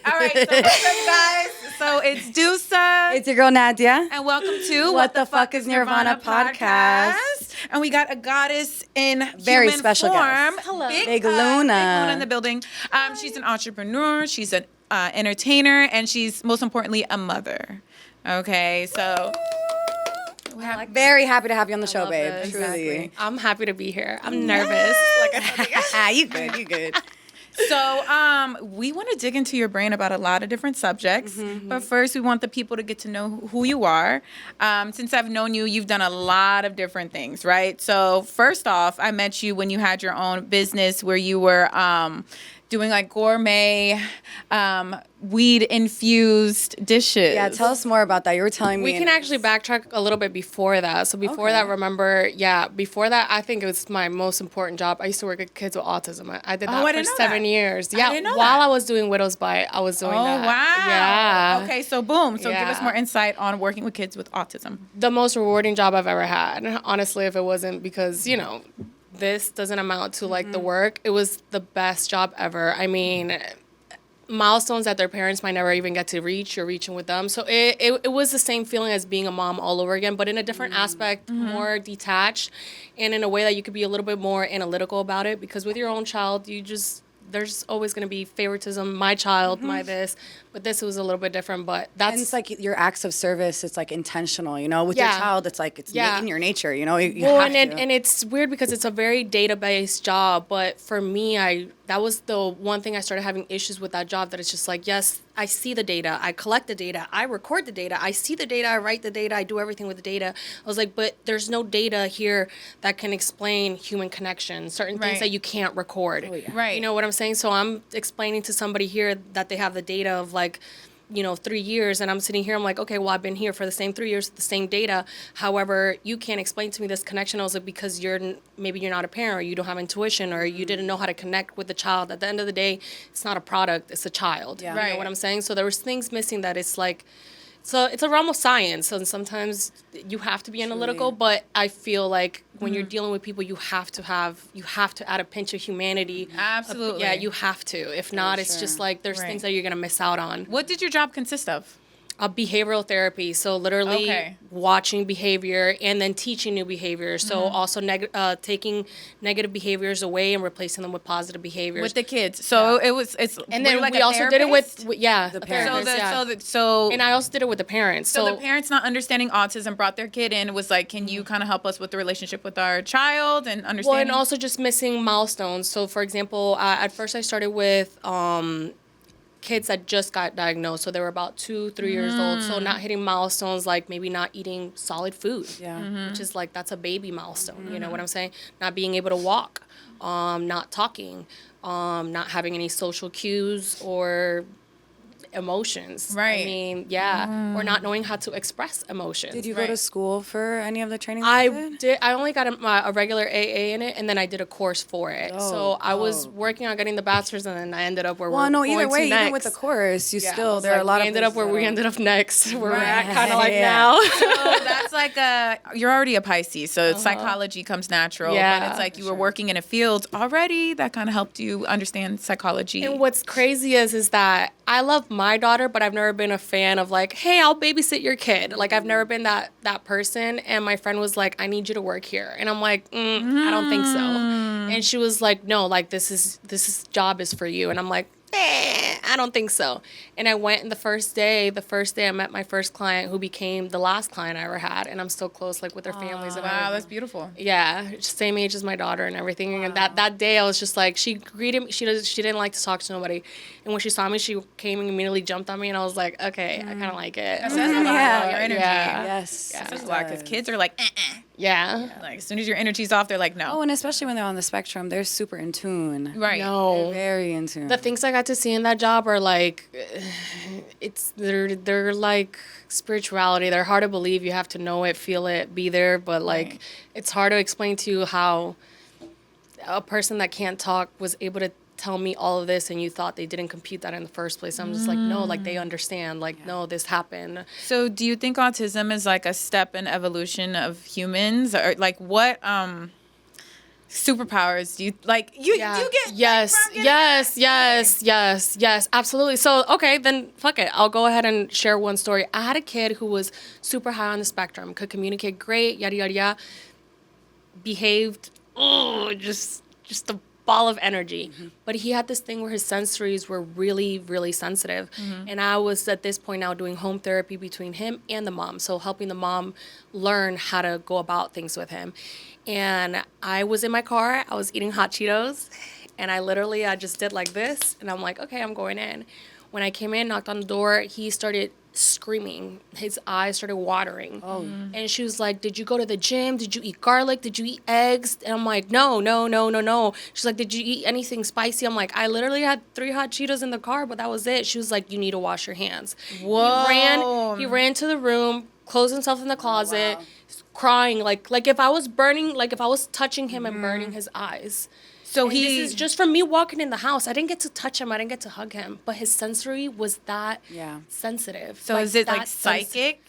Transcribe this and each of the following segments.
All right, so what's up, guys? So it's Deusa. It's your girl Nadia. And welcome to What the Fuck is Nirvana podcast. And we got a goddess in Very human special form. guest. Hello. Big Luna. Big Luna in the building. She's an entrepreneur. She's an entertainer. And she's, most importantly, a mother. Okay, so... Very happy to have you on the show, love babe. this. Truly. I'm happy to be here. I'm nervous. Like I You good, you good. So we want to dig into your brain about a lot of different subjects. But first, we want the people to get to know who you are. Since I've known you, you've done a lot of different things, right? So first off, I met you when you had your own business where you were doing like gourmet weed-infused dishes. Yeah, tell us more about that. You were telling me. We can actually backtrack a little bit before that. So before that, before that, I think it was my most important job. I used to work with kids with autism. I did that for 7 years. Yeah, while I was doing Widow's Bite, I was doing that. Oh, wow. Yeah. Okay, so boom. So give us Yeah. more insight on working with kids with autism. The most rewarding job I've ever had. Honestly, if it wasn't because, this doesn't amount to like the work, it was the best job ever. I mean, milestones that their parents might never even get to reach, you're reaching with them. So it was the same feeling as being a mom all over again, but in a different aspect, more detached, and in a way that you could be a little bit more analytical about it, because with your own child, there's always going to be favoritism, my child, my this, but this was a little bit different, but that's... And it's like your acts of service, it's like intentional, with your child, it's like, it's in your nature, you have to. And it's weird because it's a very data-based job, but for me, that was the one thing I started having issues with that job, that it's just like, yes, I see the data, I collect the data, I record the data, I see the data, I write the data, I do everything with the data. I was like, but there's no data here that can explain human connection, certain things that you can't record. Oh, yeah. Right. You know what I'm saying? So I'm explaining to somebody here that they have the data of like, 3 years, and I'm sitting here, I'm like, okay, well, I've been here for the same 3 years with the same data. However, you can't explain to me this connection. I was like, because maybe you're not a parent, or you don't have intuition, or you didn't know how to connect with the child. At the end of the day, it's not a product, it's a child. Yeah. You know what I'm saying? So there was things missing that it's like, so it's a realm of science, and sometimes you have to be analytical, but I feel like when you're dealing with people, you have to add a pinch of humanity. Absolutely. Yeah, you have to. If not, it's just like there's things that you're going to miss out on. What did your job consist of? Behavioral therapy, so literally watching behavior and then teaching new behaviors. So also taking negative behaviors away and replacing them with positive behaviors With the kids. So it's and then like we a also did it with The parents. and I also did it with the parents. So the parents not understanding autism brought their kid in, was like, can you kind of help us with the relationship with our child and understanding? Well, and also just missing milestones. So for example, at first I started with kids that just got diagnosed, so they were about 2-3 years old, so not hitting milestones like maybe not eating solid food, which is like, that's a baby milestone, you know what I'm saying? Not being able to walk, not talking, not having any social cues or emotions. Right. I mean, or not knowing how to express emotions. Did you go to school for any of the training? I did. I only got a regular AA in it, and then I did a course for it. So I was working on getting the bachelor's, and then I ended up where we're either going way, to next. even with the course, you still there are a lot of. We ended up next. Where we're at, Right. kind of like Yeah. now. So that's like you're already a Pisces, so psychology comes natural. Yeah. But it's like you were working in a field already that kind of helped you understand psychology. And what's crazy is that I love my daughter, but I've never been a fan of like, hey, I'll babysit your kid. Like, I've never been that person. And my friend was like, I need you to work here. And I'm like, I don't think so. And she was like, no, like this job is for you. And I'm like, I don't think so. And I went, and the first day I met my first client, who became the last client I ever had, and I'm still close, like, with their families. And Wow, everything. that's beautiful. Yeah, same age as my daughter and everything. Wow. And that day, I was just like, she greeted me. She didn't like to talk to nobody, and when she saw me, she came and immediately jumped on me, and I was like, okay, I kind of like it. That says a lot about your energy. Yeah. Yes. That says a lot, because kids are like, Yeah. Like, as soon as your energy's off, they're like, no. Oh, and especially when they're on the spectrum, they're super in tune. Right. No. They're very in tune. The things I got to see in that job are like, they're like spirituality. They're hard to believe. You have to know it, feel it, be there. But like, it's hard to explain to you how a person that can't talk was able to tell me all of this, and you thought they didn't compute that in the first place. I'm just like, no, like they understand. Like, no, this happened. So do you think autism is like a step in evolution of humans, or like what superpowers do you like? You get yes, absolutely. So okay, then fuck it. I'll go ahead and share one story. I had a kid who was super high on the spectrum, could communicate great, yada yada yada. Behaved, just a ball of energy. But he had this thing where his sensories were really, really sensitive. And I was at this point now doing home therapy between him and the mom, so helping the mom learn how to go about things with him. And I was in my car, I was eating hot Cheetos, and I just did like this, and I'm like, okay, I'm going in. When I came in, knocked on the door, he started screaming. His eyes started watering. And she was like, did you go to the gym? Did you eat garlic? Did you eat eggs? And I'm like, no. She's like, did you eat anything spicy? I'm like, I literally had 3 hot Cheetos in the car, but that was it. She was like, you need to wash your hands. Whoa. He ran to the room, closed himself in the closet, crying like if I was touching him and burning his eyes. So this is just from me walking in the house. I didn't get to touch him. I didn't get to hug him. But his sensory was that sensitive. So is it like psychic?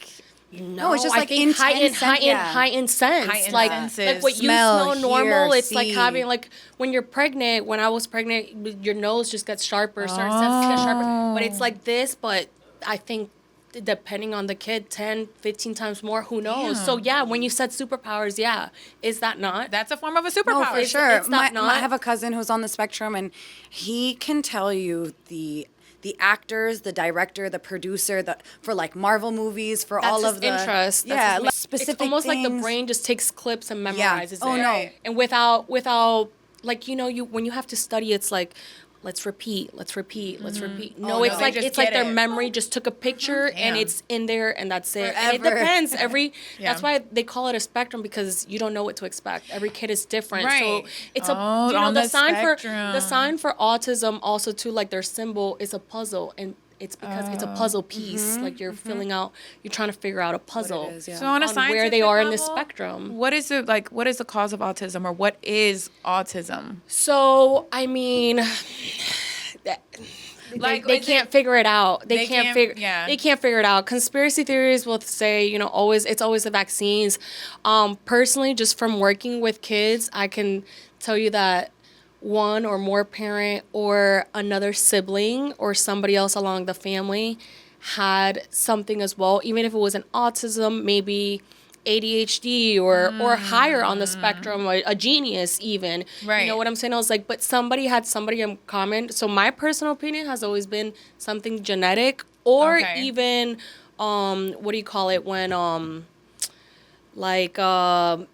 No, it's just I like think heightened sense. Heightened like senses. what you Smell, smell normal. hear, It's like see. having like when you're pregnant. When I was pregnant, your nose just gets sharper. Certain senses get sharper. But it's like this. But I think depending on the kid, 10, 15 times more, who knows? So when you said superpowers, is that not? That's a form of a superpower. No, for sure. It's not I have a cousin who's on the spectrum, and he can tell you the actors, the director, the producer, for like Marvel movies, for That's all his of the interest. Yeah, like It's specific almost like the things. brain just takes clips and memorizes it. Oh, no. And without like when you have to study, it's like let's repeat. No, no, it's they like just it's like get their it. memory just took a picture and Damn. it's in there and that's it. And it Forever. depends. Yeah. That's why they call it a spectrum, because you don't know what to expect. Every kid is different. Right. So it's on the the sign for autism also too, like their symbol is a puzzle, and it's because it's a puzzle piece. Like you're filling out, you're trying to figure out a puzzle. is, yeah. So on a on where scientific they are in the level, spectrum. What is it like? What is the cause of autism, or what is autism? So I mean, Like, they is can't figure it out. They can't figure it out. Conspiracy theories will say, it's always the vaccines. Personally, just from working with kids, I can tell you that one or more parent or another sibling or somebody else along the family had something as well, even if it was an autism, maybe ADHD or higher on the spectrum, a genius even. Right. You know what I'm saying? I was like, but somebody had somebody in common. So my personal opinion has always been something genetic or even, what do you call it when,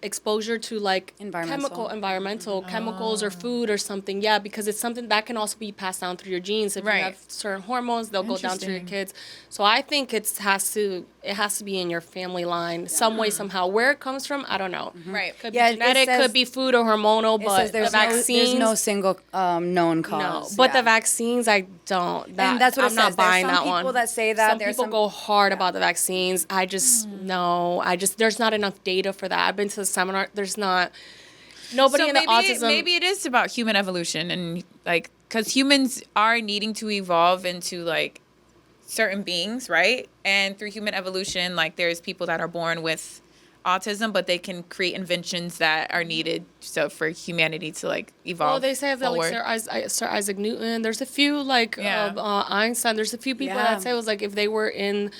exposure to like environmental chemicals or food or something. Yeah, because it's something that can also be passed down through your genes. If you have certain hormones, they'll go down to your kids. So I think it has to be in your family line some way, somehow. Where it comes from, I don't know. Right. Could be genetic, could be food or hormonal, but the vaccines. There's no single known cause. No, but the vaccines, I don't. And that's what I'm not buying that one. There's some people that say that. Some people go hard about the vaccines. I just no. There's not enough data for that. I've been to the seminar. There's not. Nobody in the autism. Maybe it is about human evolution, and like because humans are needing to evolve into like certain beings, right? And through human evolution, like there's people that are born with autism, but they can create inventions that are needed for humanity to like evolve. Well, they say that like Sir Isaac Newton. There's a few Einstein. There's a few people that say it was like if they were in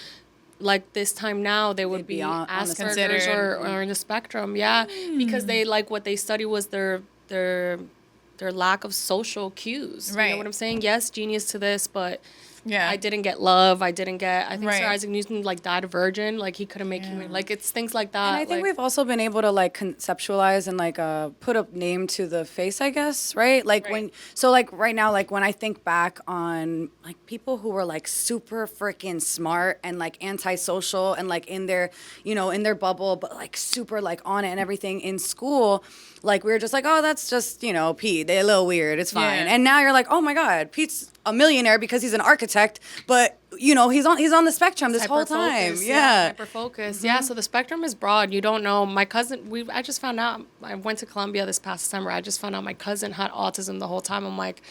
like this time now, they would be on Asperger's or in the spectrum. Yeah, because they like what they study was their lack of social cues. Right. You know what I'm saying? Yes, genius to this, but Yeah. I didn't get love. I think Right. Sir Isaac Newton like died a virgin. Like he couldn't make human. Like it's things like that. And I think we've also been able to like conceptualize and like put a name to the face, I guess, right? Like right now, like when I think back on like people who were like super freaking smart and like antisocial and like in their, in their bubble, but like super like on it and everything in school, like we were just like, oh, that's just, Pete. They're a little weird. It's fine. Yeah. And now you're like, oh my God, Pete's a millionaire because he's an architect, but he's on the spectrum this whole time. Yeah. Hyper focus. Mm-hmm. Yeah. So the spectrum is broad. You don't know. My cousin, I just found out, I went to Colombia this past summer. I just found out my cousin had autism the whole time. I'm like,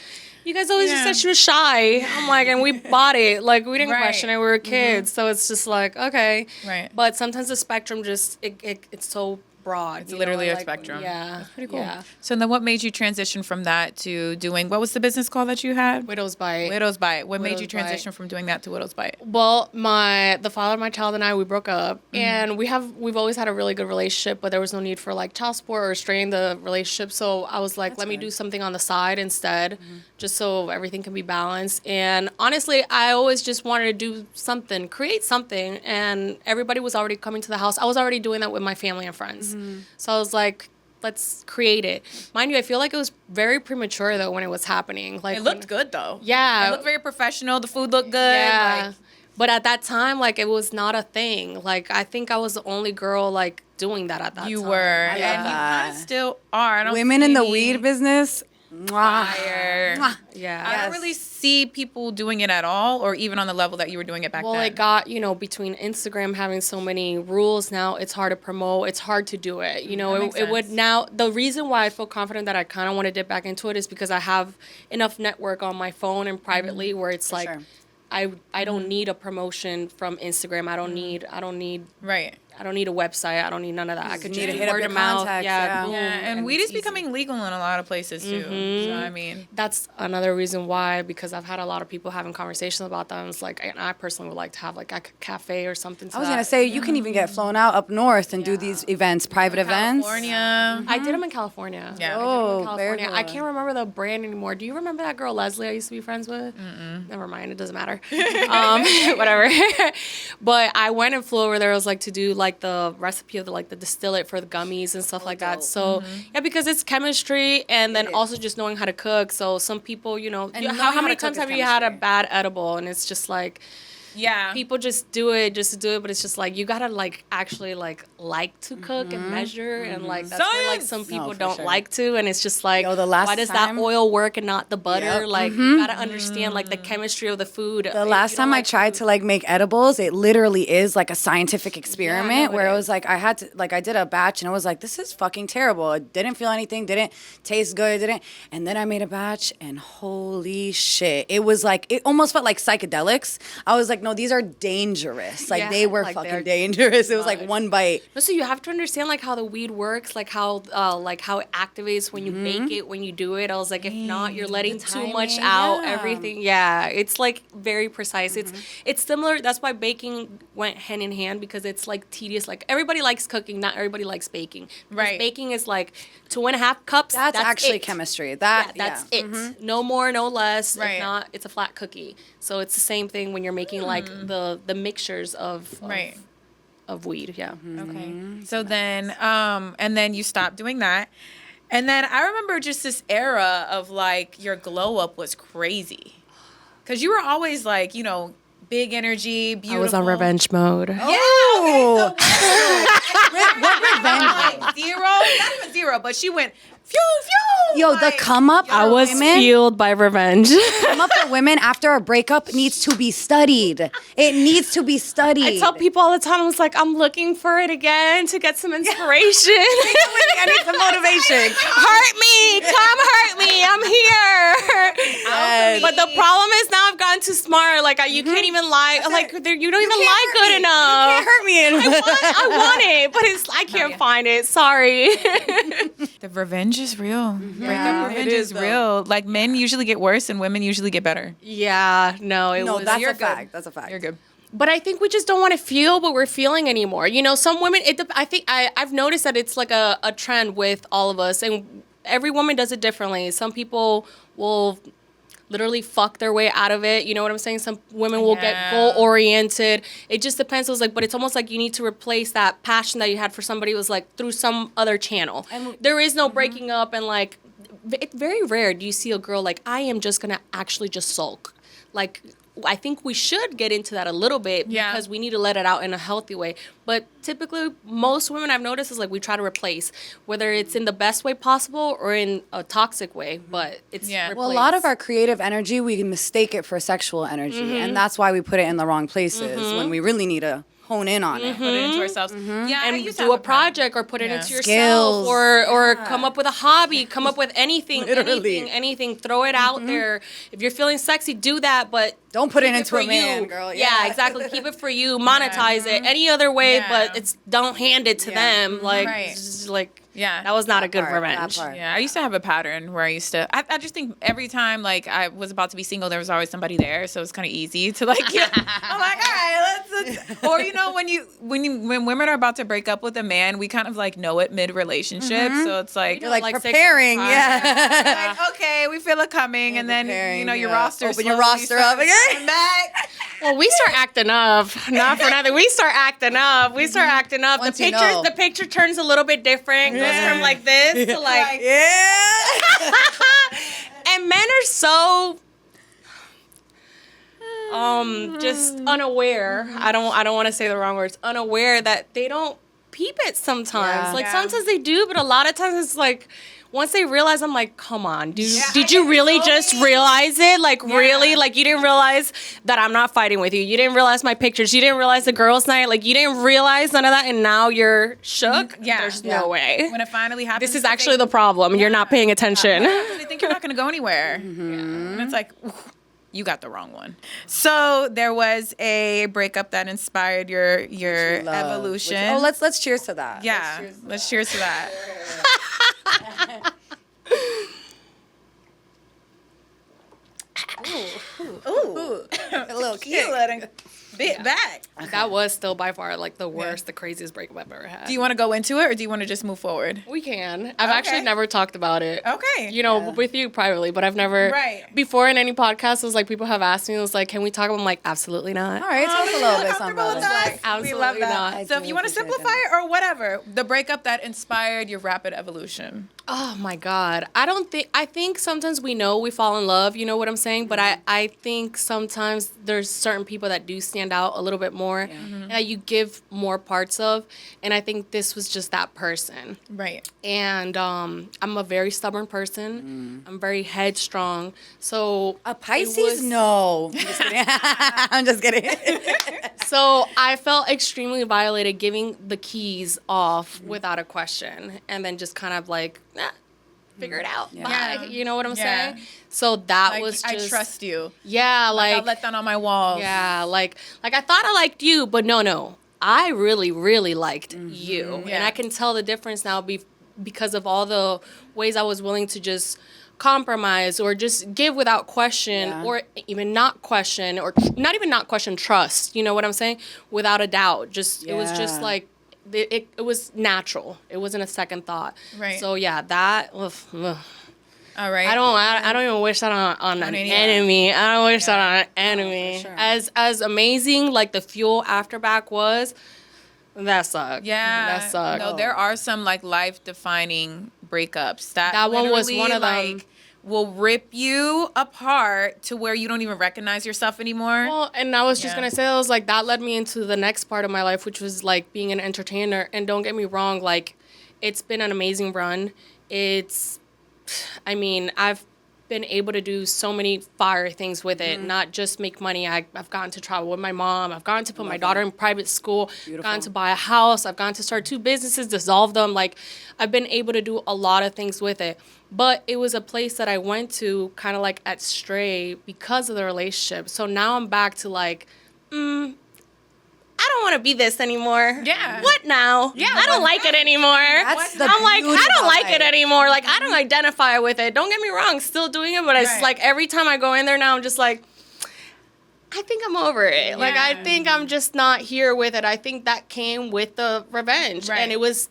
you guys always just said she was shy. I'm like, and we bought it. Like, we didn't question it. We were kids. So it's just like, okay. Right. But sometimes the spectrum just, it's so broad. It's literally a spectrum. Yeah. That's pretty cool. Yeah. So then what made you transition from that to doing, what was the business called that you had? Widow's Bite. Widow's Bite. What made you Widow's Bite. transition from doing that to Widow's Bite? Well, the father of my child and I, we broke up, and we've always had a really good relationship, but there was no need for like child support or strain the relationship. So I was like, let me do something on the side instead, just so everything can be balanced. And honestly, I always just wanted to do something, create something, and everybody was already coming to the house. I was already doing that with my family and friends. So I was like, let's create it. Mind you, I feel like it was very premature though when it was happening. Like It looked good though. Yeah. It looked very professional. The food looked good. Yeah. Like, but at that time, like, it was not a thing. Like, I think I was the only girl, like, doing that at that time. you were. And you kind of still are. I don't Women in the see weed business. Mwah. fire. Mwah. Yeah. I don't really see people doing it at all, or even on the level that you were doing it back Well, then. it got, between Instagram having so many rules now, it's hard to promote. It's hard to do it. That makes It would sense. now, the reason why I feel confident that I kind of want to dip back into it is because I have enough network on my phone and privately where it's like, sure. I don't need a promotion from Instagram. I don't need Right. I don't need a website. I don't need none of that. I could need just to do hit up word your of mouth. contacts, Yeah, yeah. boom, Yeah, and weed it's is easy. becoming legal in a lot of places too. So I mean, That's another reason why, because I've had a lot of people having conversations about that. And it's like, and I personally would like to have like a cafe or something. I was gonna say you can even get flown out up north and do these events, private events. California. I did them in California. Yeah. I did 'em in Oh, very California. cool. I can't remember the brand anymore. Do you remember that girl Leslie I used to be friends with? Never mind, it doesn't matter. Whatever. But I went and flew over there. I was like to do like the recipe of the distillate for the gummies and stuff like that. dope. So yeah, because it's chemistry and then also just knowing how to cook. So some people, knowing how how many to cook times is have you had a chemistry. bad edible and it's just like. Yeah. People just do it just to do it, but it's just like you gotta like actually like to cook and measure and like that's where like some Science! people No, for don't sure. like to, and it's just like Yo, the last why does time- that oil work and not the butter? Yep. Like you gotta understand like the chemistry of the food. The last time I tried to like make edibles, it literally is like a scientific experiment no, where it it was like I did a batch and I was like, this is fucking terrible. It didn't feel anything, didn't taste good, didn't. And then I made a batch and holy shit, it was like it almost felt like psychedelics. I was like, no, these are dangerous. Like Yeah, they were like, fucking they're dangerous. It was like drugs. one bite. No, so you have to understand like how the weed works, like how it activates when you bake it, when you do it. I was like, if not, you're letting too much timing, out. yeah. Everything, yeah, it's like very precise. It's similar. That's why baking went hand in hand because it's like tedious. Like everybody likes cooking, not everybody likes baking. Because Right. baking is like 2.5 cups. That's actually it. chemistry. Yeah, That that's it. No more, no less. Right. If not, it's a flat cookie. So it's the same thing when you're making like the mixtures of Right. of weed. Yeah. Okay. So then, and then you stopped doing that. And then I remember just this era of like your glow up was crazy. Cause you were always like, big energy, beautiful. I was on revenge mode. Yeah. Okay, so what revenge? like zero, not even zero, but she went phew, phew. Yo, the like, come up. I was fueled by revenge. Come up for women after a breakup needs to be studied. It needs to be studied. I tell people all the time, I was like, I'm looking for it again to get some inspiration. I need some motivation. Hurt me. Come hurt me. I'm here. Yes. But the problem is now I've gotten too smart. Like, you can't even lie. Like, you don't even lie good enough. You can't hurt me. I want it, but I can't find it. Sorry. The revenge is real. Yeah, Breakup revenge it is is, though. real. Like men usually get worse and women usually get better. Yeah, no, it No, was. that's you're a good. fact. That's a fact. You're good. But I think we just don't want to feel what we're feeling anymore. Some women, I think I've noticed that it's like a trend with all of us, and every woman does it differently. Some people will literally fuck their way out of it. You know what I'm saying? Some women will get Yeah. goal oriented. It just depends. It was like, but it's almost like you need to replace that passion that you had for somebody. It was like through some other channel. And there is no breaking up, and like it's very rare do you see a girl like I am just gonna actually just sulk. Like I think we should get into that a little bit Yeah. because we need to let it out in a healthy way. But typically, most women I've noticed is like we try to replace, whether it's in the best way possible or in a toxic way. But it's Yeah. Well, a lot of replaced. our creative energy, we can mistake it for sexual energy. And that's why we put it in the wrong places when we really need to hone in on it. Put it into ourselves. Yeah, I And used to do have a project or put it into Skills. yourself or come up with a hobby, come up with anything, Literally. anything, throw it out there. If you're feeling sexy, do that, but Don't put it keep into for a man, you. girl. Yeah, exactly. Keep it for you. Monetize it any other way, Yeah. but it's don't hand it to them. Like, Right. it's just like Yeah. that was not a good part, that revenge. part. Yeah, I used to have a pattern where I just think every time like I was about to be single, there was always somebody there, so it's kind of easy to like. I'm like, all right, let's. Or when women are about to break up with a man, we kind of like know it mid relationship, so it's like You're like, like 6 preparing, months yeah. like, okay, we feel it coming, and then preparing, your yeah. roster Open your slowly roster up starts again. coming back. Well, we start acting up. Not for nothing. We start acting up. We start acting up. Once The you pictures, know. the picture turns a little bit different. Goes from like this to like. Yeah. And men are so just unaware. I don't want to say the wrong words. Unaware that they don't peep it sometimes. Yeah. Like Yeah. sometimes they do, but a lot of times it's like once they realize, I'm like, come on, did I you get really so just mean. realize it? Like really? Like you didn't realize that I'm not fighting with you. You didn't realize my pictures. You didn't realize the girls' night. Like you didn't realize none of that, and now you're shook. Yeah. There's Yeah. no way. When it finally happens, This is actually the problem. You're not paying attention. They think you're not going to go anywhere. And it's like, ooh, you got the wrong one. So there was a breakup that inspired your Love. evolution. Let's cheers to that. yeah, let's cheers to that. Ooh. A little kick. Letting bit back. That was still by far like the worst, the craziest breakup I've ever had. Do you want to go into it, or do you want to just move forward? We can. I've actually never talked about it. Okay. You know, with you privately, but I've never. Right. Before in any podcast, it was like people have asked me, it was like, can we talk? I'm like, absolutely not. All right, tell us a little bit something Comfortable about with it. that? Like, absolutely we love that. not. I So do if you want to appreciate simplify that. it or whatever, the breakup that inspired your rapid evolution. Oh my God. I think sometimes we know we fall in love, you know what I'm saying? But I think sometimes there's certain people that do stand out a little bit more and that you give more parts of. And I think this was just that person. Right. And I'm a very stubborn person. I'm very headstrong. So A it Pisces? was- No. I'm just kidding. I'm just kidding. So I felt extremely violated giving the keys off without a question and then just kind of like, figure it out. Yeah. Bye. Yeah. You know what I'm Yeah. saying? So that Like, was I just. trust you. Yeah, I'll let that on my walls. yeah, like I thought I liked you, but no. I really, really liked you. And Yeah. I can tell the difference now because of all the ways I was willing to just compromise or just give without question Yeah. or even not question or not even not question trust. You know what I'm saying? Without a doubt. Just it was just Yeah. like it was natural. It wasn't a second thought. Right. So yeah, that ugh. All right. I don't even wish that on an any- enemy. I don't wish that on an enemy. sure. As amazing like the fuel after back was, that sucked. Yeah. That sucked. No, there are some like life defining breakups. That one was literally, one of them. like, will rip you apart to where you don't even recognize yourself anymore. Well, and I was just Yeah. gonna say, I was like, that led me into the next part of my life, which was like being an entertainer. And don't get me wrong, like, it's been an amazing run. I've been able to do so many fire things with it, not just make money. I've gotten to travel with my mom. I've gotten to put my daughter in private school. Beautiful. Gotten to buy a house. I've gotten to start 2 businesses, dissolve them. Like, I've been able to do a lot of things with it. But it was a place that I went to kind of like at stray because of the relationship. So now I'm back to like, I don't want to be this anymore. Yeah. What now? Yeah, I don't like it anymore. That's the I'm like, beauty I don't of like it life. anymore. Like, I don't identify with it. Don't get me wrong, still doing it, but it's Right. like every time I go in there now, I'm just like, I think I'm over it. Like, I Yeah. think I'm just not here with it. I think that came with the revenge. Right. And it was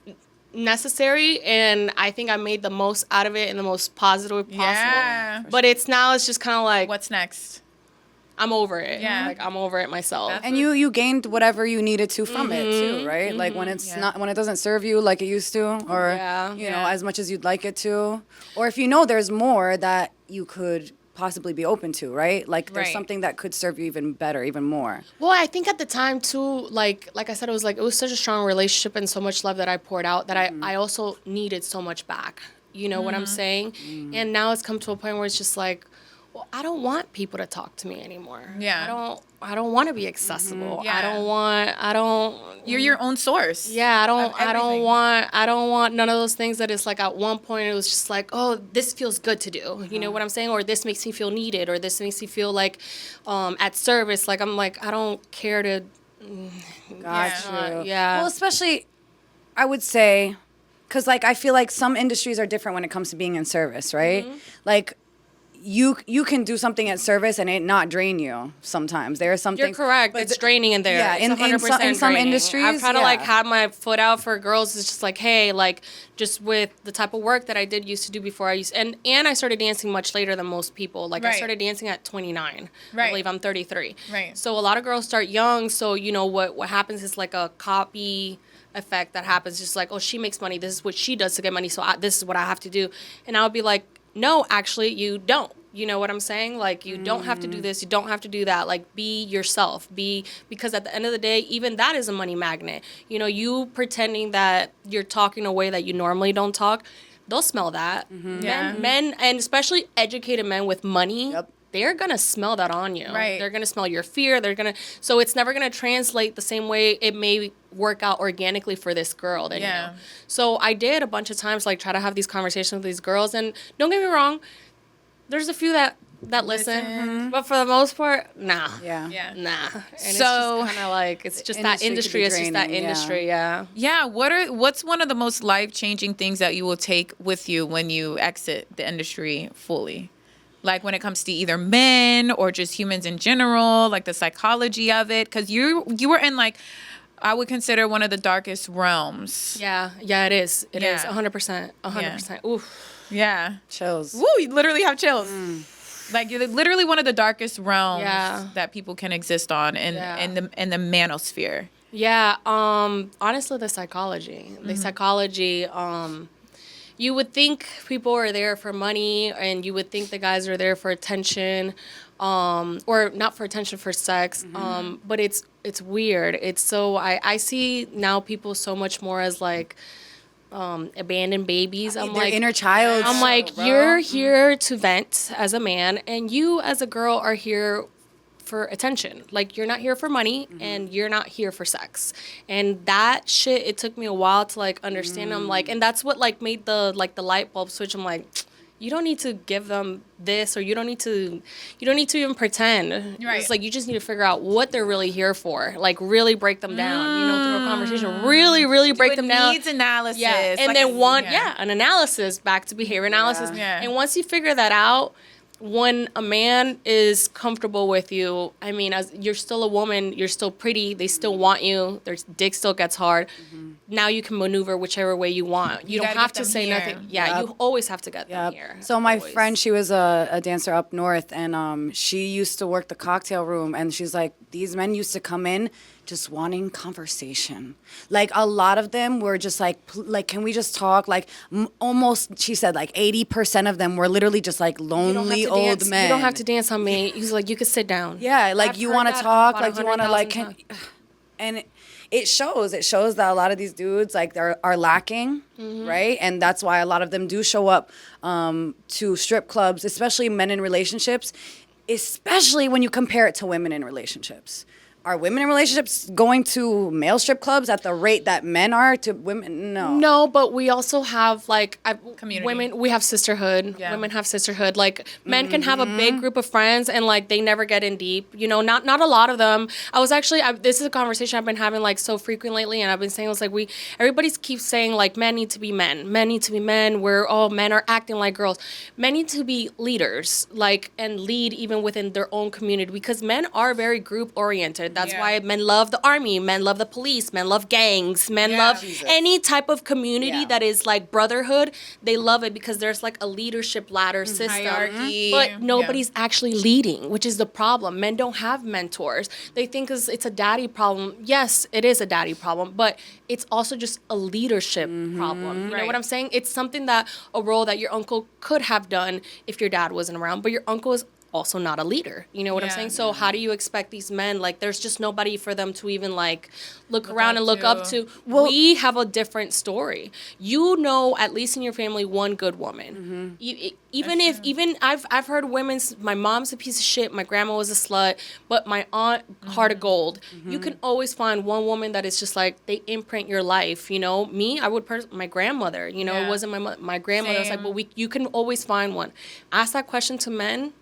necessary, and I think I made the most out of it in the most positive way possible. Yeah. But it's just kind of like, What's next? I'm over it. Yeah. Like, I'm over it myself. That's- And you gained whatever you needed to from it too, right? Like when it's Yeah. not when it doesn't serve you like it used to, or Yeah. you know Yeah. as much as you'd like it to, or if you know there's more that you could possibly be open to, right? Like there's Right. something that could serve you even better, even more. Well, I think at the time too, like I said, it was such a strong relationship and so much love that I poured out that I also needed so much back. You know what I'm saying? And now it's come to a point where it's just like, well, I don't want people to talk to me anymore. Yeah. I don't want to be accessible. Yeah. I don't You're your own source. Yeah, I don't want none of those things that it's like at one point it was just like, oh, this feels good to do. You know what I'm saying? Or this makes me feel needed, or this makes me feel like at service. Like I'm like, I don't care to Gotcha. Yeah. Well, especially, I would say, because like I feel like some industries are different when it comes to being in service, right? Like you can do something at service and it not drain you sometimes. There is something. You're correct. It's draining in there. Yeah, It's in 100% some draining. industries, I've tried to like yeah. have my foot out for girls. It's just like, hey, like just with the type of work that I did used to do before and I started dancing much later than most people. Like I Right. started dancing at 29. Right. I believe I'm 33. Right. So a lot of girls start young. So you know what happens is like a copy effect that happens. Just like, oh, she makes money. This is what she does to get money. So this is what I have to do. And I would be like, no, actually, you don't. You know what I'm saying? Like, you don't have to do this. You don't have to do that. Like, be yourself. Because at the end of the day, even that is a money magnet. You know, you pretending that you're talking a way that you normally don't talk, they'll smell that. Yeah. Men, and especially educated men with money, Yep. they're going to smell that on you. Right. They're going to smell your fear. So it's never going to translate the same way it may work out organically for this girl. Then, Yeah. you know? So I did a bunch of times, like, try to have these conversations with these girls. And don't get me wrong, there's a few that listen, but for the most part, nah. Yeah. Yeah. Nah. And it's So- just kind of like, it's just that Industry industry. could be It's just that draining, yeah. industry, yeah. Yeah, what's one of the most life-changing things that you will take with you when you exit the industry fully? Like when it comes to either men or just humans in general, like the psychology of it, cuz you were in like I would consider one of the darkest realms. Yeah, it is. It is Yeah. 100%. 100%. Oof. Yeah. Chills. Woo, you literally have chills. Like you're literally one of the darkest realms Yeah. that people can exist on in the manosphere. Yeah, honestly, the psychology. You would think people are there for money, and you would think the guys are there for attention, or not for attention, for sex. But it's weird. It's so I see now people so much more as like abandoned babies. I'm Their like inner child. I'm like, bro. you're here to vent as a man, and you as a girl are here for attention. Like, you're not here for money, and you're not here for sex. And that shit, it took me a while to like understand. I'm like, and that's what like made the light bulb switch. I'm like, you don't need to give them this, or you don't need to even pretend. Right. It's like, you just need to figure out what they're really here for. Like, really break them down, through a conversation. Really, really break them down. Needs analysis. Yeah, and like then an analysis, back to behavior analysis. Yeah. And once you figure that out, when a man is comfortable with you, I mean, as you're still a woman, you're still pretty, they still want you, their dick still gets hard. Now you can maneuver whichever way you want. You don't gotta have get to them say here. nothing. Yeah, you always have to get them here. So my Always. friend, she was a dancer up north, and she used to work the cocktail room, and she's like, these men used to come in just wanting conversation. Like, a lot of them were just like, can we just talk? Like, almost, she said, like 80% of them were literally just like You don't have lonely to old dance. men. You don't have to dance on me. He's like, you could sit down. Yeah, like, I've you heard want to that talk, about like, you want to, like, 100,000 and it shows. It shows that a lot of these dudes, like, are lacking, right? And that's why a lot of them do show up to strip clubs, especially men in relationships, especially when you compare it to women in relationships. Are women in relationships going to male strip clubs at the rate that men are to women? No. No, but we also have like Community. women. We have sisterhood. Yeah. Women have sisterhood. Like, men can have a big group of friends, and like they never get in deep. You know, not a lot of them. I was actually this is a conversation I've been having like so frequent lately, and I've been saying, it's like, everybody keeps saying like men need to be men. Men need to be men. Men are acting like girls. Men need to be leaders, like, and lead even within their own community, because men are very group oriented. That's Yeah. why men love the army, men love the police, men love gangs, men Yeah. love Jesus. any type of community Yeah. that is like brotherhood. They love it because there's like a leadership ladder system. Hierarchy. But nobody's actually leading, which is the problem. Men don't have mentors. They think it's a daddy problem. Yes, it is a daddy problem, but it's also just a leadership problem. You know Right. what I'm saying? It's something a role that your uncle could have done if your dad wasn't around, but your uncle is also not a leader. You know what I'm saying? So how do you expect these men, like, there's just nobody for them to even, like, look around and look up to. Well, we have a different story. You know, at least in your family, one good woman. I've heard my mom's a piece of shit, my grandma was a slut, but my aunt, heart of gold. You can always find one woman that is just like, they imprint your life, you know? Me, I would, my grandmother, you know, it wasn't my grandmother. I was like, but you can always find one. Ask that question to men.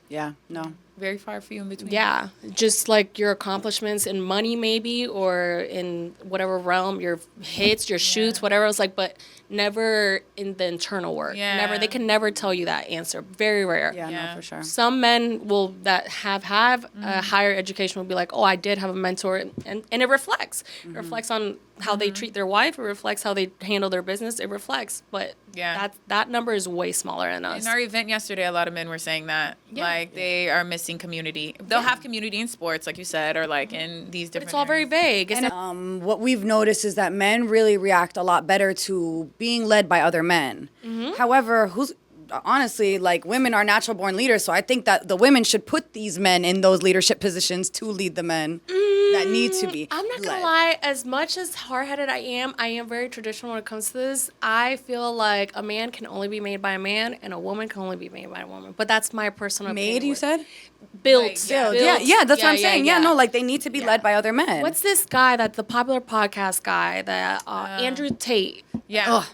Yeah, no. Very far few in between. Yeah, just like your accomplishments in money maybe, or in whatever realm, your hits, your shoots, whatever. It's like, but never in the internal work. Yeah. Never. They can never tell you that answer. Very rare. Yeah, no, for sure. Some men that have a higher education will be like, oh, I did have a mentor, and it reflects. It reflects on how they treat their wife. It reflects how they handle their business. It reflects. But that number is way smaller than us. In our event yesterday, a lot of men were saying that. Like, they are missing community. They'll have community in sports, like you said, or like in these different It's all very vague. And what we've noticed is that men really react a lot better to being led by other men. However, honestly, like, women are natural born leaders, so I think that the women should put these men in those leadership positions to lead the men that need to be I'm not gonna lie, as much as hard-headed I am very traditional when it comes to this. I feel like a man can only be made by a man, and a woman can only be made by a woman. But that's my personal opinion. Made, you said? Built. Yeah, that's what I'm saying. Yeah, no, like, they need to be led by other men. What's this guy, the popular podcast guy, Andrew Tate? Yeah. Ugh.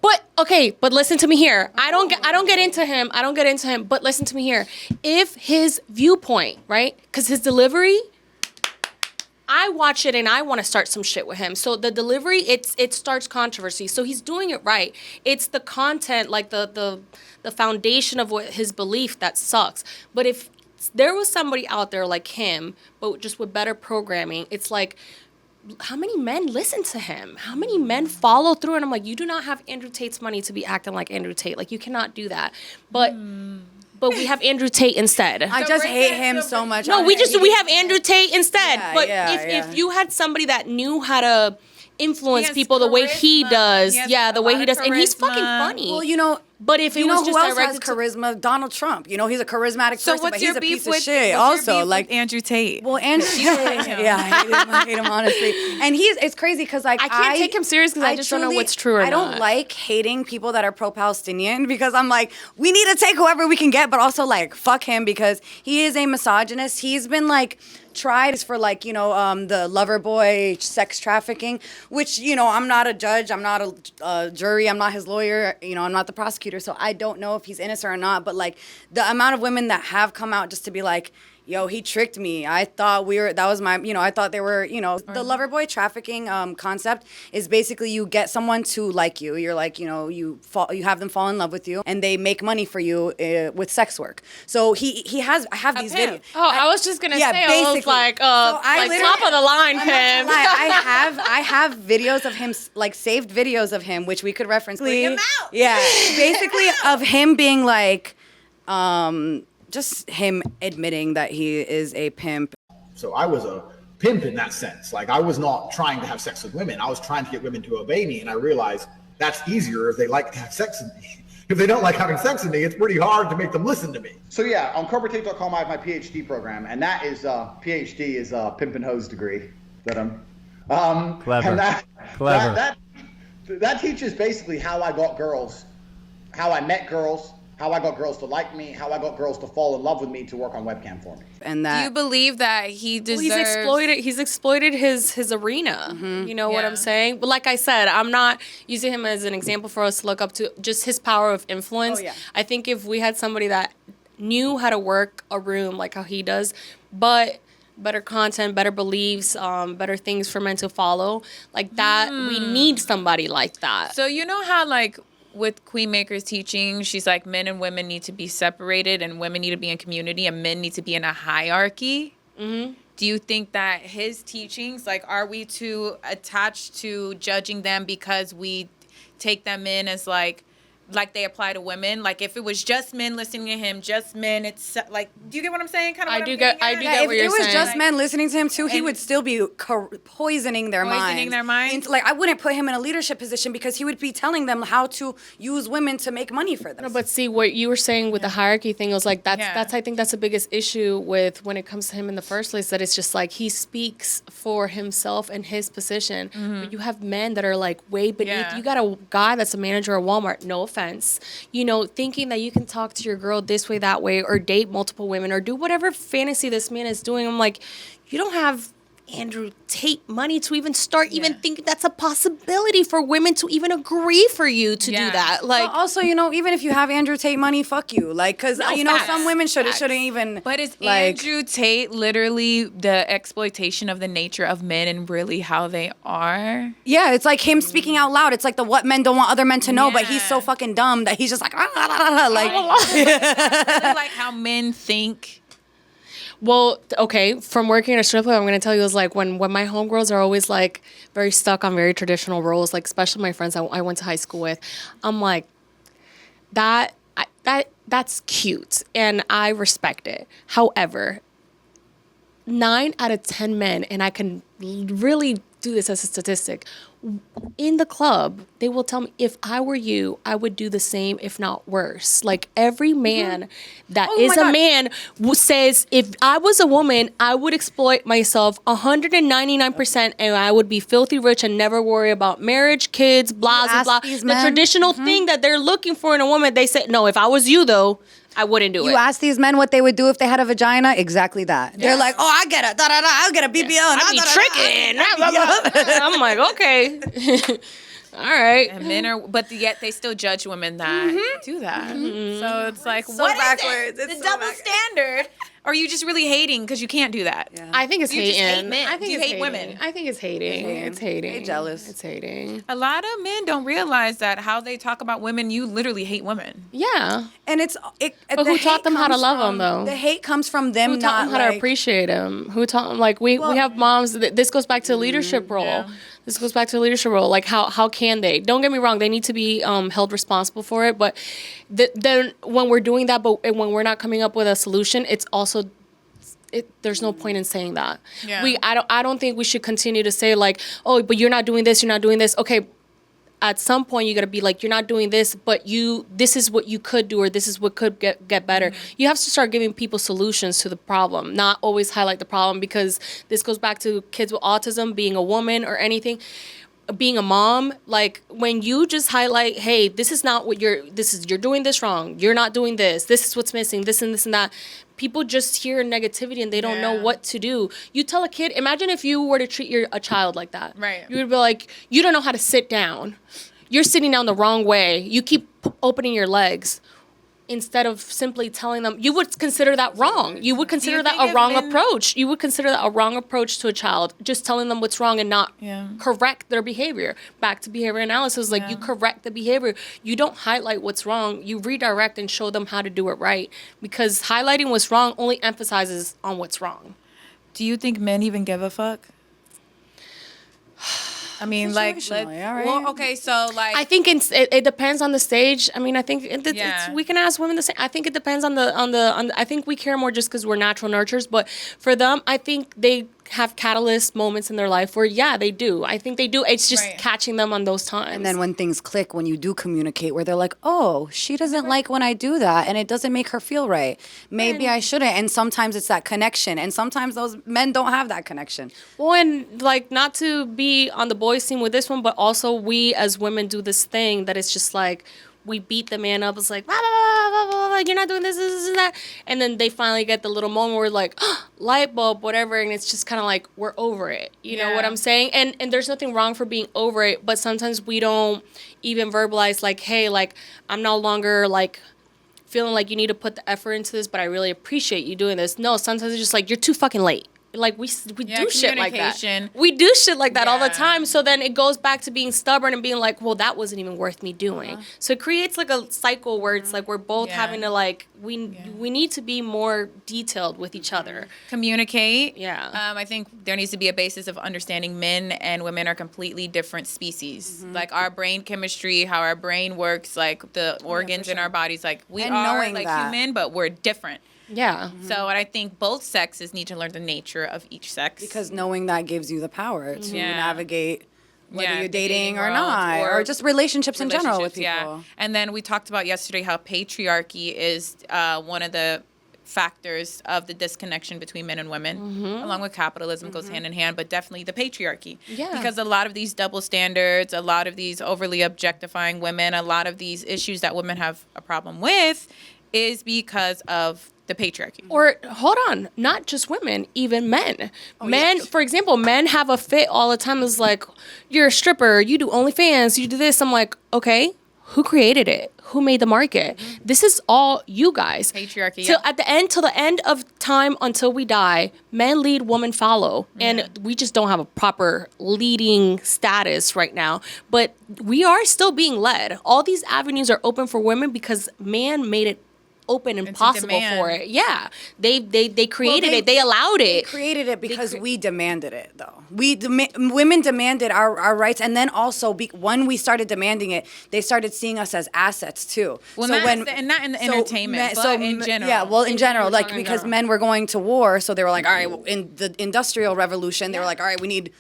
But listen to me here. I don't get into him. But listen to me here. If his viewpoint, right? Because his delivery, I watch it and I want to start some shit with him. So the delivery, it starts controversy. So he's doing it right. It's the content, like the foundation of what his belief that sucks. But if there was somebody out there like him, but just with better programming, it's like, how many men listen to him? How many men follow through? And I'm like, you do not have Andrew Tate's money to be acting like Andrew Tate. Like, you cannot do that. But we have Andrew Tate instead. I just hate him so much. No, we have Andrew Tate instead. Yeah, but if you had somebody that knew how to influence people the way he does, the way he does, and he's fucking funny. Well, you know. But if it was just who else has directed charisma? Donald Trump. You know, he's a charismatic person, but he's a piece of shit. What's your Also, beef like with Andrew Tate. Well, Andrew Tate. I hate him honestly. And it's crazy because, like, I can't take him serious because I just don't know what's true or not. I don't like hating people that are pro-Palestinian because I'm like, we need to take whoever we can get, but also, like, fuck him because he is a misogynist. He's been, like, tried for, like, you know, the lover boy sex trafficking, which, you know, I'm not a judge, I'm not a jury, I'm not his lawyer, you know, I'm not the prosecutor, so I don't know if he's innocent or not. But, like, the amount of women that have come out just to be like, yo, he tricked me. I thought I thought they were, you know, the lover boy trafficking concept is basically you get someone to like you. You're like, you know, you have them fall in love with you and they make money for you with sex work. So I have these videos. Oh, I was just gonna say, basically. I was like, top of the line, Pim. I have videos of him, like saved videos of him, which we could reference. Bring him out. Yeah, basically of him being like, just him admitting that he is a pimp. So I was a pimp in that sense. Like, I was not trying to have sex with women. I was trying to get women to obey me. And I realized that's easier if they like to have sex with me. If they don't like having sex with me, it's pretty hard to make them listen to me. So yeah, on corporatetape.com, I have my PhD program. And that is, PhD is a pimp and hose degree that I'm, Clever. And Clever. That teaches basically how I got girls, how I met girls, how I got girls to like me, how I got girls to fall in love with me to work on webcam for me. And that, do you believe that he deserves? He's exploited his arena. Mm-hmm. You know what I'm saying? But like I said, I'm not using him as an example for us to look up to. Just his power of influence. Oh, yeah. I think if we had somebody that knew how to work a room like how he does, but better content, better beliefs, better things for men to follow, like that, we need somebody like that. So you know how, like, with Queen Maker's teaching, she's like, men and women need to be separated and women need to be in community and men need to be in a hierarchy. Mm-hmm. Do you think that his teachings, like, are we too attached to judging them because we take them in as, like, like they apply to women. Like if it was just men listening to him, just men, it's like, do you get what I'm saying? Kind of. I do get Yeah, if what it you're was saying. just men listening to him too, he And- would still be poisoning their minds. Like I wouldn't put him in a leadership position because he would be telling them how to use women to make money for them. No, but see what you were saying with the hierarchy thing was like that's I think that's the biggest issue with when it comes to him in the first place, that it's just like he speaks for himself and his position. But you have men that are like way beneath. Yeah. You got a guy that's a manager at Walmart, no offense, you know, thinking that you can talk to your girl this way, that way, or date multiple women or do whatever fantasy this man is doing. I'm like, you don't have Andrew Tate money to even start even thinking that's a possibility for women to even agree for you to do that. Like, but also, you know, even if you have Andrew Tate money, fuck you. Like, because, you know, facts. some women shouldn't even. But is like, Andrew Tate literally the exploitation of the nature of men and really how they are? Yeah, it's like him speaking out loud. It's like the what men don't want other men to know, but he's Yeah. so fucking dumb that he's just like, like. Really like how men think. well, okay, from working at a strip club, I'm going to tell you, is like when my homegirls are always like very stuck on very traditional roles, like especially my friends I went to high school with, I'm like, that's cute and I respect it. However, 9 out of 10 men, and I can really do this as a statistic, in the club, they will tell me, if I were you, I would do the same, if not worse. Like every man that Oh is my a God. man says, if I was a woman, I would exploit myself 199% and I would be filthy rich and never worry about marriage, kids, blah, blah, ask blah. these The men? traditional thing that they're looking for in a woman, they say, no, if I was you though, I wouldn't do it. You ask these men what they would do if they had a vagina? Exactly that. They're like, oh, I get it. Da, da, da, I'll get a BBL. I'd be tricking. I'm like, okay. All right. And men are, but yet they still judge women that do that. So it's like, so what is backwards. it? It's The so double backwards. standard? Or are you just really hating because you can't do that? Yeah. I think it's You hating. just hate men. I think You it's hate women. I think it's hating. It's hating. They jealous. It's hating. A lot of men don't realize that how they talk about women, you literally hate women. Yeah. And But who taught them how to love them, though? The hate comes from them Who taught not them how to like, appreciate him? Who taught them, like, we have moms, this goes back to the leadership role. yeah. This goes back to the leadership role. Like, how can they? Don't get me wrong, they need to be held responsible for it. But then when we're doing that, but when we're not coming up with a solution, it's also, there's no point in saying that. Yeah. I don't think we should continue to say, like, oh, but you're not doing this, you're not doing this. Okay, at some point you got to be like, you're not doing this, but this is what you could do, or this is what could get better. You have to start giving people solutions to the problem, not always highlight the problem, because this goes back to kids with autism, being a woman or anything, being a mom. Like, when you just highlight, hey, this is not what you're doing this wrong, you're not doing this is what's missing, this and this and that. People just hear negativity and they don't know what to do. You tell a kid, imagine if you were to treat a child like that. Right. You would be like, you don't know how to sit down. You're sitting down the wrong way. You keep opening your legs. Instead of simply telling them, you would consider that wrong. You would consider that think a if wrong men- approach. You would consider that a wrong approach to a child, just telling them what's wrong and not correct their behavior. Back to behavior analysis, like you correct the behavior. You don't highlight what's wrong. You redirect and show them how to do it right. Because highlighting what's wrong only emphasizes on what's wrong. Do you think men even give a fuck? I mean, like, Situationally, all right. well, okay, so like, I think it depends on the stage. I mean, I think Yeah. we can ask women the same. I think it depends on the I think we care more just because we're natural nurturers. But for them, I think they have catalyst moments in their life where, yeah, they do. I think they do. It's just Right. catching them on those times. And then when things click, when you do communicate, where they're like, oh, she doesn't like when I do that, and it doesn't make her feel right. Maybe I shouldn't. And sometimes it's that connection. And sometimes those men don't have that connection. Well, and like, not to be on the boys' team with this one, but also we as women do this thing that it's just like, we beat the man up. It's like, blah, blah, blah, blah, blah, blah, you're not doing this, and that. And then they finally get the little moment where like, oh, light bulb, whatever. And it's just kind of like, we're over it. You know what I'm saying? And there's nothing wrong for being over it. But sometimes we don't even verbalize like, hey, like, I'm no longer like feeling like you need to put the effort into this, but I really appreciate you doing this. No, sometimes it's just like, you're too fucking late. like we do shit like that. communication. We do shit like that all the Yeah. time. So then it goes back to being stubborn and being like, well, that wasn't even worth me doing. So it creates like a cycle where it's like we're both Yeah. having to like we need to be more detailed with each other. Communicate. Yeah. I think there needs to be a basis of understanding men and women are completely different species. Like our brain chemistry, how our brain works, like the organs in our bodies, like we And are knowing like that. human, but we're different. Yeah. So and I think both sexes need to learn the nature of each sex. Because knowing that gives you the power to Yeah. navigate whether Yeah, you're the dating or world not, or just relationships in general with people. relationships, yeah. And then we talked about yesterday how patriarchy is one of the factors of the disconnection between men and women, along with capitalism goes hand in hand, but definitely the patriarchy. Yeah. Because a lot of these double standards, a lot of these overly objectifying women, a lot of these issues that women have a problem with is because of the patriarchy. Or hold on, not just women, even men. Men, yes. for example, men have a fit all the time. It's like, you're a stripper, you do OnlyFans, you do this. I'm like, okay, who created it? Who made the market? This is all you guys. Patriarchy, Till yeah. till the end of time, until we die, men lead, women follow, and we just don't have a proper leading status right now. But we are still being led. All these avenues are open for women because man made it open and It's a possible demand. for it. Yeah, they created they- it. They allowed They it. created it because we demanded it, though. Women demanded our rights, and then also when we started demanding it, they started seeing us as assets too. Well, not in the entertainment, but in general. Yeah, well, in general, like talking in because general. men were going to war, so they were like, all right, well, in the Industrial Revolution, they were like, all right, we need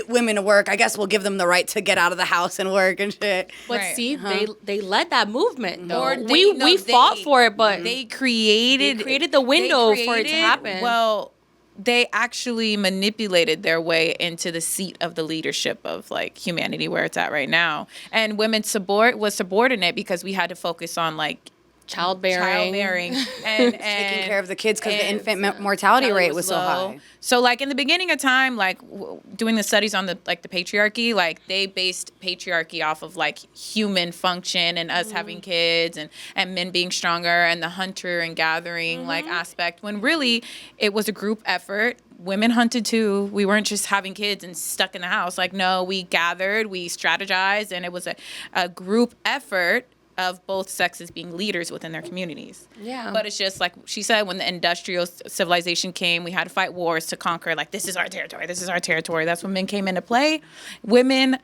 women to work. I guess we'll give them the right to get out of the house and work and shit. But Right. see, they led that movement though. Or we fought for it, but they created the window for it to created- happen. Well, they actually manipulated their way into the seat of the leadership of like humanity where it's at right now. And women's support was subordinate because we had to focus on like childbearing. and Taking care of the kids because the and, infant mortality rate was so low. high. So like in the beginning of time, like doing the studies on the patriarchy, like they based patriarchy off of like human function and us having kids and men being stronger and the hunter and gathering like aspect, when really it was a group effort. Women hunted too. We weren't just having kids and stuck in the house. Like, no, we gathered, we strategized, and it was a group effort of both sexes being leaders within their communities. Yeah. But it's just like she said, when the industrial civilization came, we had to fight wars to conquer, like, this is our territory, this is our territory. That's when men came into play. Women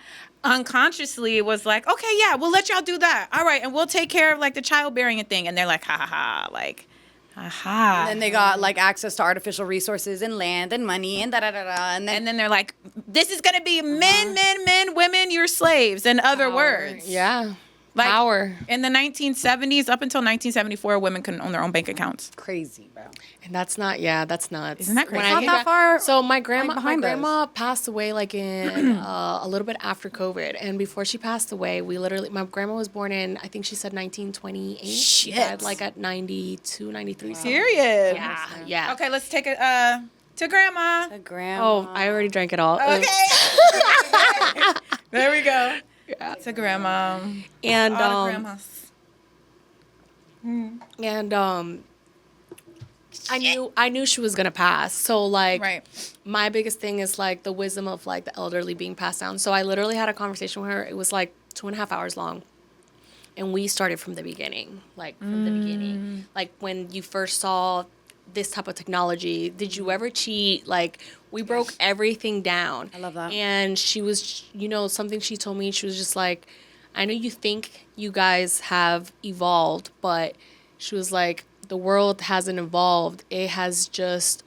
unconsciously was like, okay, yeah, we'll let y'all do that. All right, and we'll take care of like the childbearing thing. And they're like, ha ha ha, like, aha. And they got like access to artificial resources and land and money and da da da da. And then They're like, this is gonna be men, women, you're slaves. In other words. Yeah. Like, Power. In the 1970s, up until 1974, women couldn't own their own bank accounts. crazy, bro. And that's nuts. Isn't that crazy? When I Not think that far, So my grandma behind us. passed away like in a little bit after COVID. And before she passed away, my grandma was born in, I think she said 1928. She died Shit. like at 92, 93. Serious. Yeah. Yeah. Okay, let's take it to grandma. A grandma. Oh, I already drank it all. Okay. There we go. Yeah. To grandma. And All the grandmas. I knew she was gonna pass. So like Right. my biggest thing is like the wisdom of like the elderly being passed down. So I literally had a conversation with her. It was like 2.5 hours long. And we started from the beginning. Like from the beginning. Like when you first saw this type of technology, did you ever cheat? Like we broke everything down. I love that. And she was, something she told me, she was just like, I know you think you guys have evolved, but she was like, the world hasn't evolved. It has just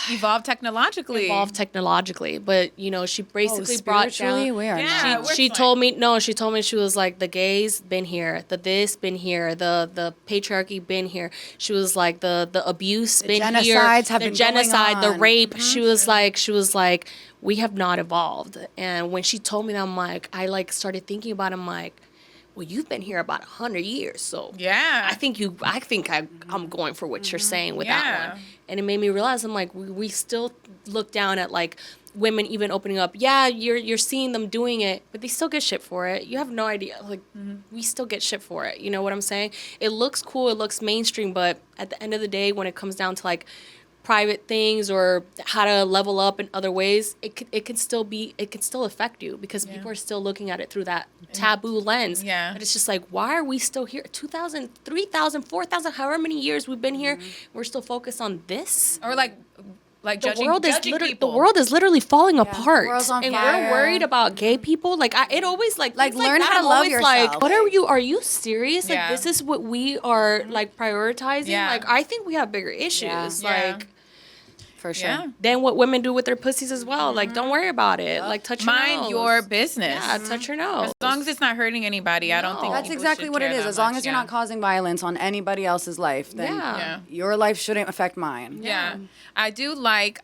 Evolved technologically. But she basically brought spiritually, down. we are Yeah, not. we're She like- told me she was like, the gays been here, the this been here, the patriarchy been here. She was like, the abuse been here, genocides have the been genocide, going the on. rape. She was like, we have not evolved. And when she told me that, I'm like, I like started thinking about it. I'm like, well, you've been here about 100 years, so Yeah. I think I'm going for what you're saying with Yeah. that one. And it made me realize, I'm like, we still look down at like women even opening up. Yeah, you're seeing them doing it, but they still get shit for it. You have no idea. Like we still get shit for it. You know what I'm saying? It looks cool, it looks mainstream, but at the end of the day, when it comes down to like private things or how to level up in other ways, it can still affect you because people are still looking at it through that taboo lens. Yeah. But it's just like, why are we still here? 2,000, 3,000, 4,000, however many years we've been here, we're still focused on this? Or like The judging, world is judging literally people. the world is literally falling apart, world's on and fire. we're worried about gay people. Like it always like things learn that, how to I'm love always yourself. Like, what are you? Are you serious? Like Yeah. this is what we are like prioritizing. Yeah. Like I think we have bigger issues. Yeah. Like For sure. Yeah. than what women do with their pussies as well. Like don't worry about it. Like touch your Mind nose. your business. Yeah, touch your nose. As long as it's not hurting anybody, I don't think That's people exactly should what it care is. that As long much. as you're Yeah. not causing violence on anybody else's life, then Yeah. your life shouldn't affect mine. Yeah. I do like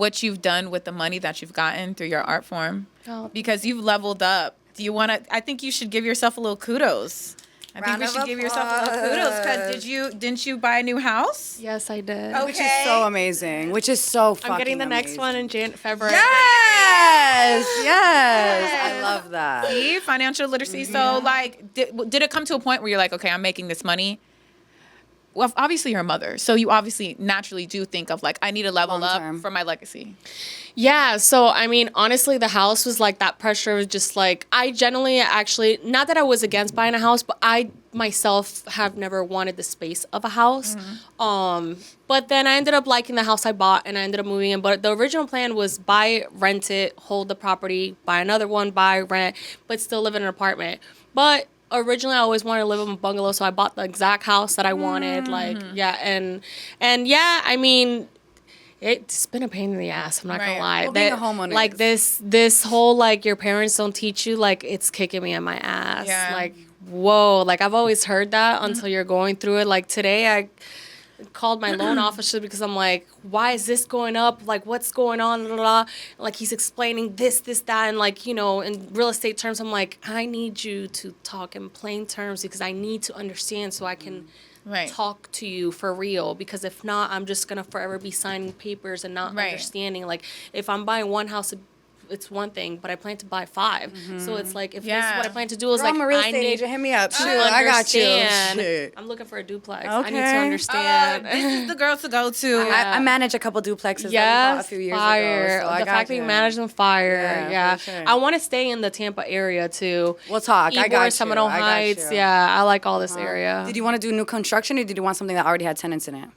what you've done with the money that you've gotten through your art form Oh. because you've leveled up. Do you want to? I think you should give yourself a little kudos. I think Round we of should give yourself a little kudos because didn't you buy a new house? Yes, I did. Oh. Which is so amazing. Which is so fucking I'm getting the next amazing. one in February. Yes. I love that. See, financial literacy. So, like, did it come to a point where you're like, okay, I'm making this money? Well, obviously you're a mother, so you obviously naturally do think of like, I need to level Long term. up for my legacy. Yeah, so I mean, honestly, the house was like that pressure was just like, I generally actually, not that I was against buying a house, but I myself have never wanted the space of a house. But then I ended up liking the house I bought and I ended up moving in. But the original plan was buy, rent it, hold the property, buy another one, buy, rent, but still live in an apartment. But originally I always wanted to live in a bungalow, so I bought the exact house that I wanted. Like, yeah, and yeah, I mean, it's been a pain in the ass. I'm not Right. gonna lie. Well, being a homeowner like this whole like your parents don't teach you, like it's kicking me in my ass. Yeah. Like whoa, like I've always heard that until you're going through it. Like today I called my loan officer because I'm like, why is this going up? Like, what's going on? Blah, blah, blah. Like, he's explaining this, that, and like, you know, in real estate terms, I'm like, I need you to talk in plain terms because I need to understand so I can Right. talk to you for real. Because if not, I'm just gonna forever be signing papers and not Right. understanding. Like, if I'm buying one house, it's one thing, but I plan to buy 5. So it's like, if this is Yeah. what I plan to do, is Girl, like, I'm a real I estate need agent. Hit me up. to Shoot, I got you. understand. Shit. I'm looking for a duplex. I need to Okay. understand. This is the girls to go to. I manage a couple duplexes that we bought a few years fire. ago. So I The got fact that you you. manage them, fire. Yeah, Yeah. for sure. I want to stay in the Tampa area too. We'll talk. I got you. Seminole I got Heights. you. Yeah, I like all this area. Did you want to do new construction or did you want something that already had tenants in it?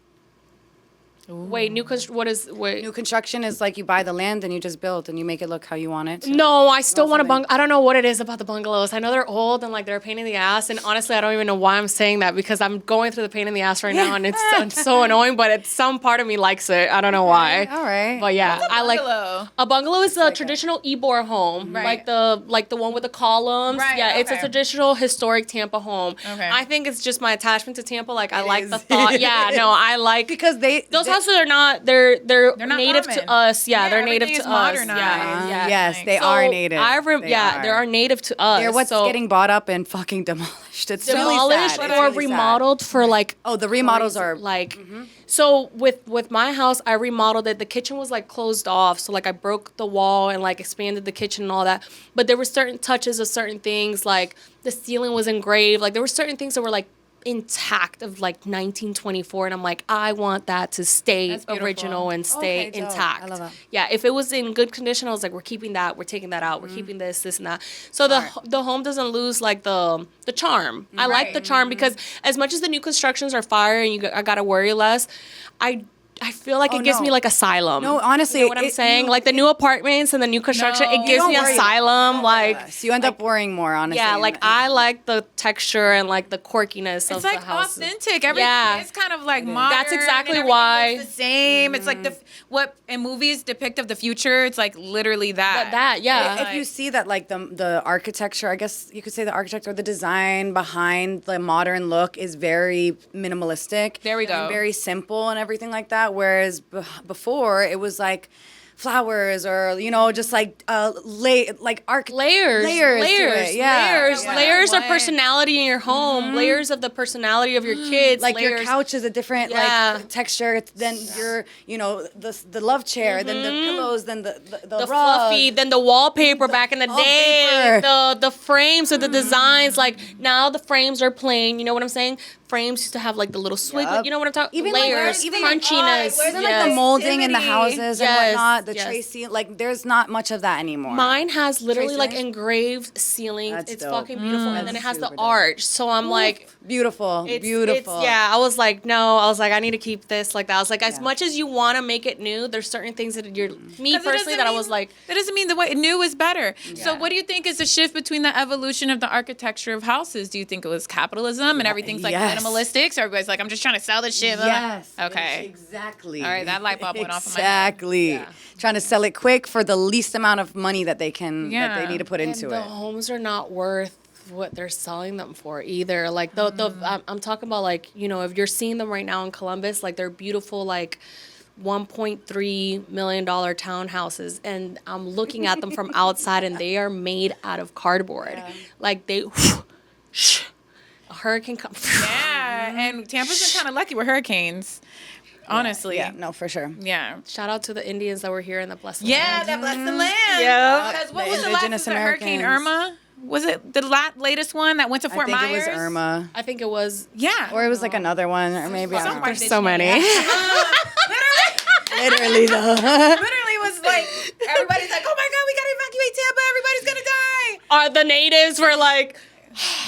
Wait, New construction is like you buy the land and you just build and you make it look how you want it to. No, I still want a something. I don't know what it is about the bungalows. I know they're old and like they're a pain in the ass. And honestly, I don't even know why I'm saying that because I'm going through the pain in the ass right now and it's so annoying. But some part of me likes it. I don't know why. All right. But yeah, I like Bungalow? a bungalow is a traditional Ybor home, Right. like the one with the columns. Right, Yeah, it's a okay. traditional historic Tampa home. Okay. I think it's just my attachment to Tampa. Like I like is. the thought. Yeah, no, I like Because those houses are not. They're not native Mormon. to us. Yeah, Yeah, they're native everything to is us. modernized. Yeah, yeah. Yes, like- they So are native. They they are native to us. They're what's so getting bought up and fucking demolished. It's demolished really sad. It's or really sad. remodeled for like. Oh, the remodels crazy- are like. So with my house, I remodeled it. The kitchen was like closed off, so like I broke the wall and like expanded the kitchen and all that. But there were certain touches of certain things, like the ceiling was engraved. Like there were certain things that were like intact of like 1924, and I'm like, I want that to stay That's beautiful. original and stay Okay, dope. intact. I love that. Yeah, if it was in good condition, I was like, we're keeping that, we're taking that out, we're keeping this, and that. So the home doesn't lose like the charm. I like the charm because as much as the new constructions are fire and I gotta worry less, I feel like Oh, it gives no. me like asylum. No, honestly, you know what I'm saying? Like the new apartments and the new construction, it gives don't me worry. asylum. Like So you end up worrying more, honestly. yeah, like I like the texture and like the quirkiness of It's like the house. authentic. Everything Yeah. is kind of like modern. That's exactly and everything why- looks the same. It's like what in movies depict of the future. It's like literally that. That, yeah. If you see that, like the architecture, I guess you could say the architecture or the design behind the modern look is very minimalistic. There we go. And very simple and everything like that. Whereas before it was like flowers or, you know, just like layers to it. Yeah. Layers of personality in your home, layers of the personality of your kids. Like layers. your couch is a different like texture than your, you know, the love chair, then the pillows, then the rug. Fluffy, then the wallpaper back in the day, the frames or the designs. Like now the frames are plain. You know what I'm saying? Frames used to have like the little swig. You know what I'm talking? Even layers, like, crunchiness. Even like the molding in the houses and whatnot, the yes. tray ceiling, like there's not much of that anymore. Mine has literally like ceilings? engraved ceilings. That's it's dope. fucking beautiful, and then it That's has the super dope. arch. So I'm like, beautiful. yeah, I was like, no, I was like, I need to keep this like that. I was like, as much as you want to make it new, there's certain things that you're me personally that I was like, that doesn't mean the way new is better. So what do you think is the shift between the evolution of the architecture of houses? Do you think it was capitalism and everything's like minimalistic? So everybody's like, I'm just trying to sell this shit. Yes. Okay. Exactly. All right, that light bulb went off in my head. Exactly. Trying to sell it quick for the least amount of money that they can that they need to put and into the it. homes are not worth what they're selling them for either. Like I'm talking about like, you know, if you're seeing them right now in Columbus, like they're beautiful like $1.3 million townhouses, and I'm looking at them from outside and they are made out of cardboard. Like they a hurricane comes. Yeah, and Tampa's been kind of lucky with hurricanes. Honestly. Yeah, no, for sure. Yeah. Shout out to the Indians that were here in the blessed land. Yeah, that blessed the land. Yeah. Because what The was the last? indigenous Was it Hurricane Americans. Irma? Was it the latest one that went to Fort I think Myers? it was Irma. I think it was. Yeah. Or it was like another one, or maybe I don't know. There's so many. Literally though. Literally was like, everybody's like, oh my God, we got to evacuate Tampa. Everybody's going to die. The natives were like,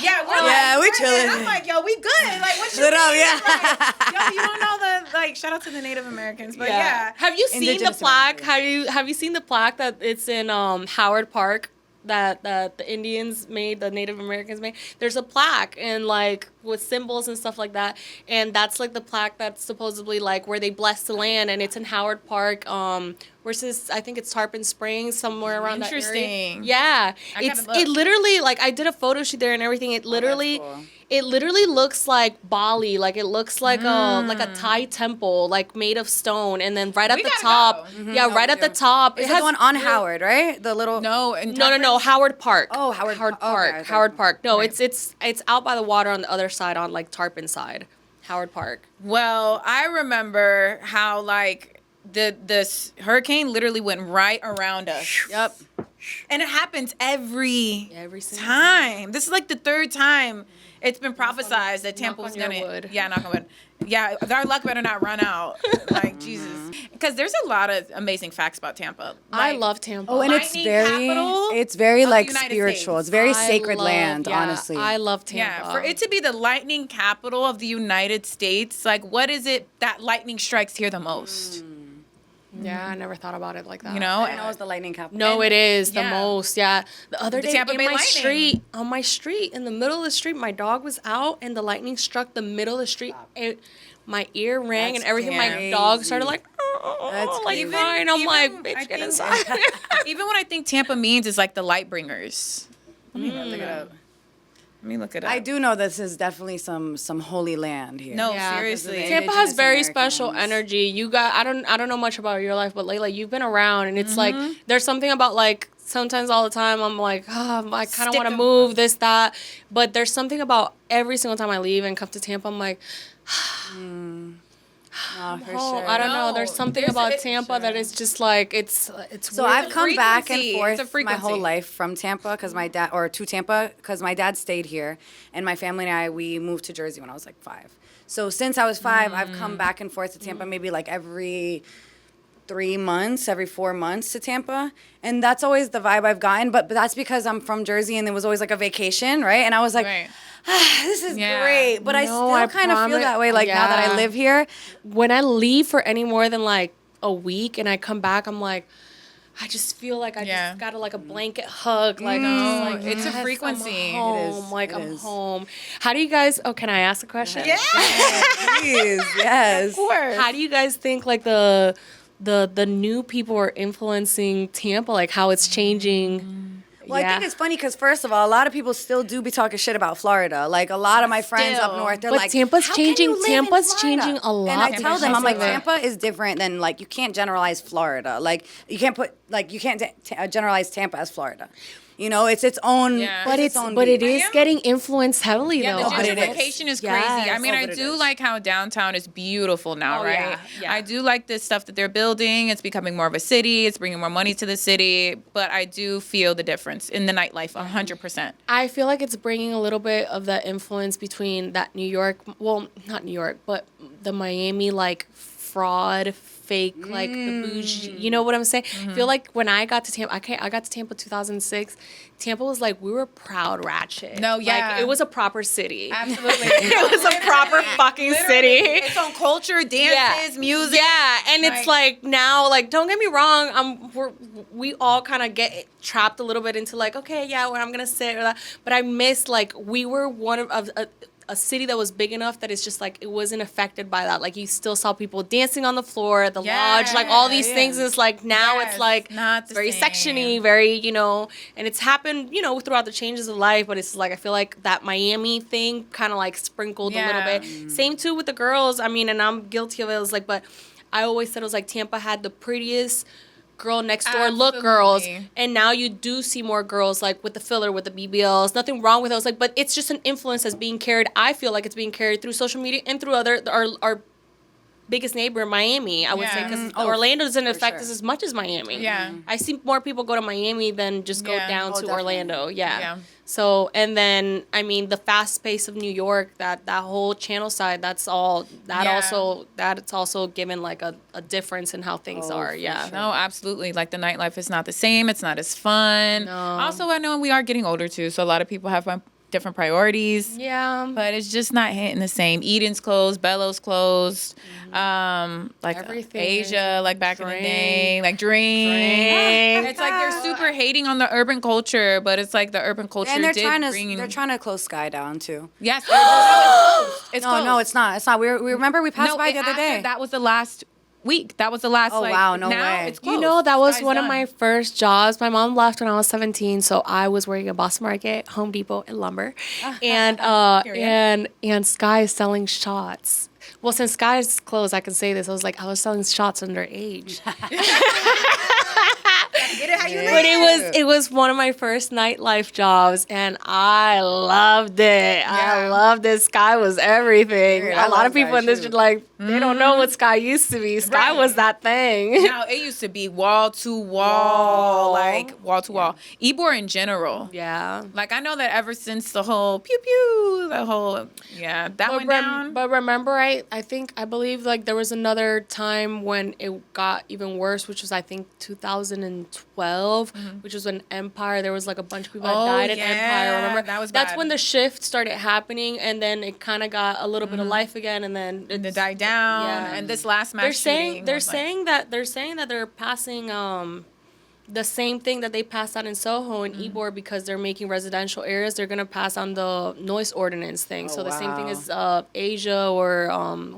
Yeah, we chilling. I'm like, yo, we good. Like, what you Lit up, mean? yeah. Like, yo, you don't know the, like, shout out to the Native Americans. But yeah. Have you seen the Indigenous plaque? Have you seen the plaque that it's in Howard Park that the Indians made, the Native Americans made? There's a plaque and like with symbols and stuff like that, and that's like the plaque that's supposedly like where they blessed the land, and it's in Howard Park. Versus I think it's Tarpon Springs, somewhere around that area. Interesting. Yeah, I gotta look. it literally like I did a photo shoot there and everything. It literally. cool. It literally looks like Bali, like it looks like a Thai temple, like made of stone, and then right at We the gotta top, go. yeah, right at the top, Is it the one on Howard, right? The little No, and No, Howard Park. Oh, Howard Park. okay, Howard Park. No, it's out by the water on the other side, on like Tarpon side. Howard Park. Well, I remember how like this hurricane literally went right around us. Yep. And it happens every single time. This is like the third time it's been prophesized that Tampa was on your gonna. wood. Yeah, knock on wood. Yeah, our luck better not run out. Like Jesus, because there's a lot of amazing facts about Tampa. I Like, love Tampa. Oh, and it's Lightning very capital of like the United spiritual. States. It's very I sacred love- land, yeah, honestly. I love Tampa. Yeah, for it to be the lightning capital of the United States, like what is it that lightning strikes here the most? Yeah, I never thought about it like that. You know, I know it's the lightning capital. No, it is the yeah. most. Yeah, the other The day Tampa in Bay my Lightning. street, on my street, in the middle of the street, my dog was out, and the lightning struck the middle of the street. My ear rang That's and everything. My crazy. dog started like, That's like crazy. crying. I'm like, I bitch, get think- inside. Even what I think Tampa means is like the light bringers. Let me look it up. Let me look it up. I do know this is definitely some holy land here. No, Yeah. seriously. Tampa Tampa has very Indigenous special Americans. energy. You got I don't know much about your life, but Layla, you've been around, and it's like there's something about like sometimes all the time I'm like, oh, I kind of want to move this that, but there's something about every single time I leave and come to Tampa, I'm like, Oh, for oh, sure. I don't know. There's something There's about a- Tampa that is just like it's. So weird. I've come back and frequency. It's a forth my whole frequency. life from Tampa because my dad, or to Tampa because my dad stayed here, and my family and I we moved to Jersey when I was like 5. So since I was 5, I've come back and forth to Tampa maybe like every 3 months, every 4 months to Tampa, and that's always the vibe I've gotten. But that's because I'm from Jersey, and it was always like a vacation, right? And I was like, Right. this is Yeah. great, but I No, I still kind of feel promise- that way. Like now that I yeah. live here, when I leave for any more than like a week and I come back, I'm like, I just feel like I Yeah. just got like a blanket hug. Like, No, I'm just like it's a yes, frequency. I'm home. It is, Like it I'm is. home. How do you guys? Oh, can I ask a question? Yeah. please, yes. Of course. How do you guys think like the new people are influencing Tampa? Like how it's changing. Well, I think it's funny because first of all, a lot of people still do be talking shit about Florida. Like a lot of my friends up north, they're but like, Tampa's "How can you changing. live in Tampa's Florida?" changing a lot. And I tell them, I'm like, because of it. Tampa is different than like you can't generalize Florida. Like you can't put like you can't generalize Tampa as Florida. You know, it's its own. Yeah. But it's it's own but it beast. is getting influenced heavily Yeah, though. the but it is. gentrification is crazy. Yes. I mean, Oh, I but it do is. like how downtown is beautiful now, Oh, right? yeah, yeah. I do like this stuff that they're building. It's becoming more of a city. It's bringing more money to the city. But I do feel the difference in the nightlife, 100%. I feel like it's bringing a little bit of that influence between that New York, well, not New York, but the Miami like fraud, fake, like the bougie. You know what I'm saying? I feel like when I got to Tampa, I got to Tampa 2006. Tampa was like we were proud ratchet. No, yeah. like, it was a proper city. Absolutely. It was a proper fucking city. It's on culture, dances, music. Yeah, and it's like now, like don't get me wrong, we all kind of get trapped a little bit into like, okay, yeah, well, I'm gonna sit or that, but I miss like we were one of a city that was big enough that it's just like it wasn't affected by that. Like you still saw people dancing on the floor at the lodge, like all these things. And it's like now Yes, it's like not the very same. sectiony, very, you know, and it's happened, you know, throughout the changes of life. But it's like I feel like that Miami thing kind of like sprinkled a little Yeah. bit. Same too with the girls. I mean, and I'm guilty of it. It was like, but I always said it was like Tampa had the prettiest girl next door look girls, Absolutely. and now you do see more girls like with the filler, with the BBLs. Nothing wrong with those, like, but it's just an influence that's being carried. I feel like it's being carried through social media and through our biggest neighbor, Miami. I would say Yeah. because Orlando doesn't affect sure. us as much as Miami. Yeah. I see more people go to Miami than just go Yeah. down Oh, to definitely. Orlando. Yeah. Yeah. So, and then I mean the fast pace of New York, that whole channel side, that's all that Yeah. also that it's also given like a difference in how things are. for Yeah. sure. No, absolutely. Like the nightlife is not the same. It's not as fun. No. Also, I know we are getting older too, so a lot of people have different priorities. Yeah. But it's just not hitting the same. Eden's closed, Bellows closed, like Everything. Asia, like back in the day, Drink. like drink. Drink. It's like they're super hating on the urban culture, but it's like the urban culture And they're did trying bring. to close Sky down too. Yes. It's No, closed. no, it's not. It's not. We remember we passed No, by the other day. That was the last week. That was the last. Oh, like, wow, no now way. It's You closed. know, that was Sky's one of done. my first jobs. My mom left when I was 17, so I was working at Boston Market, Home Depot, and lumber, and and Sky is selling shots. Well, since Sky's closed, I can say this. I was selling shots underage. Get it how you But it was one of my first nightlife jobs, and I loved it. I Yeah. loved it. Sky was everything. Period. I A lot love of people Sky, in this too. like they don't know what Sky used to be. Sky Right. was that thing. Now it used to be wall to wall, like wall to wall. Ybor in general. Yeah. Like I know that ever since the whole pew pew, the whole that went down. But remember, I believe like there was another time when it got even worse, which was I think 2012, which was when Empire. There was like a bunch of people that Oh, died in yeah, Empire. Remember? that was That's bad. when the shift started happening, and then it kind of got a little bit of life again, and then and it it's- died down. yeah. And this last mass They're saying shooting they're was, like- saying that they're passing the same thing that they passed out in Soho and Ybor because they're making residential areas. They're gonna pass on the noise ordinance thing. So the same thing as Asia or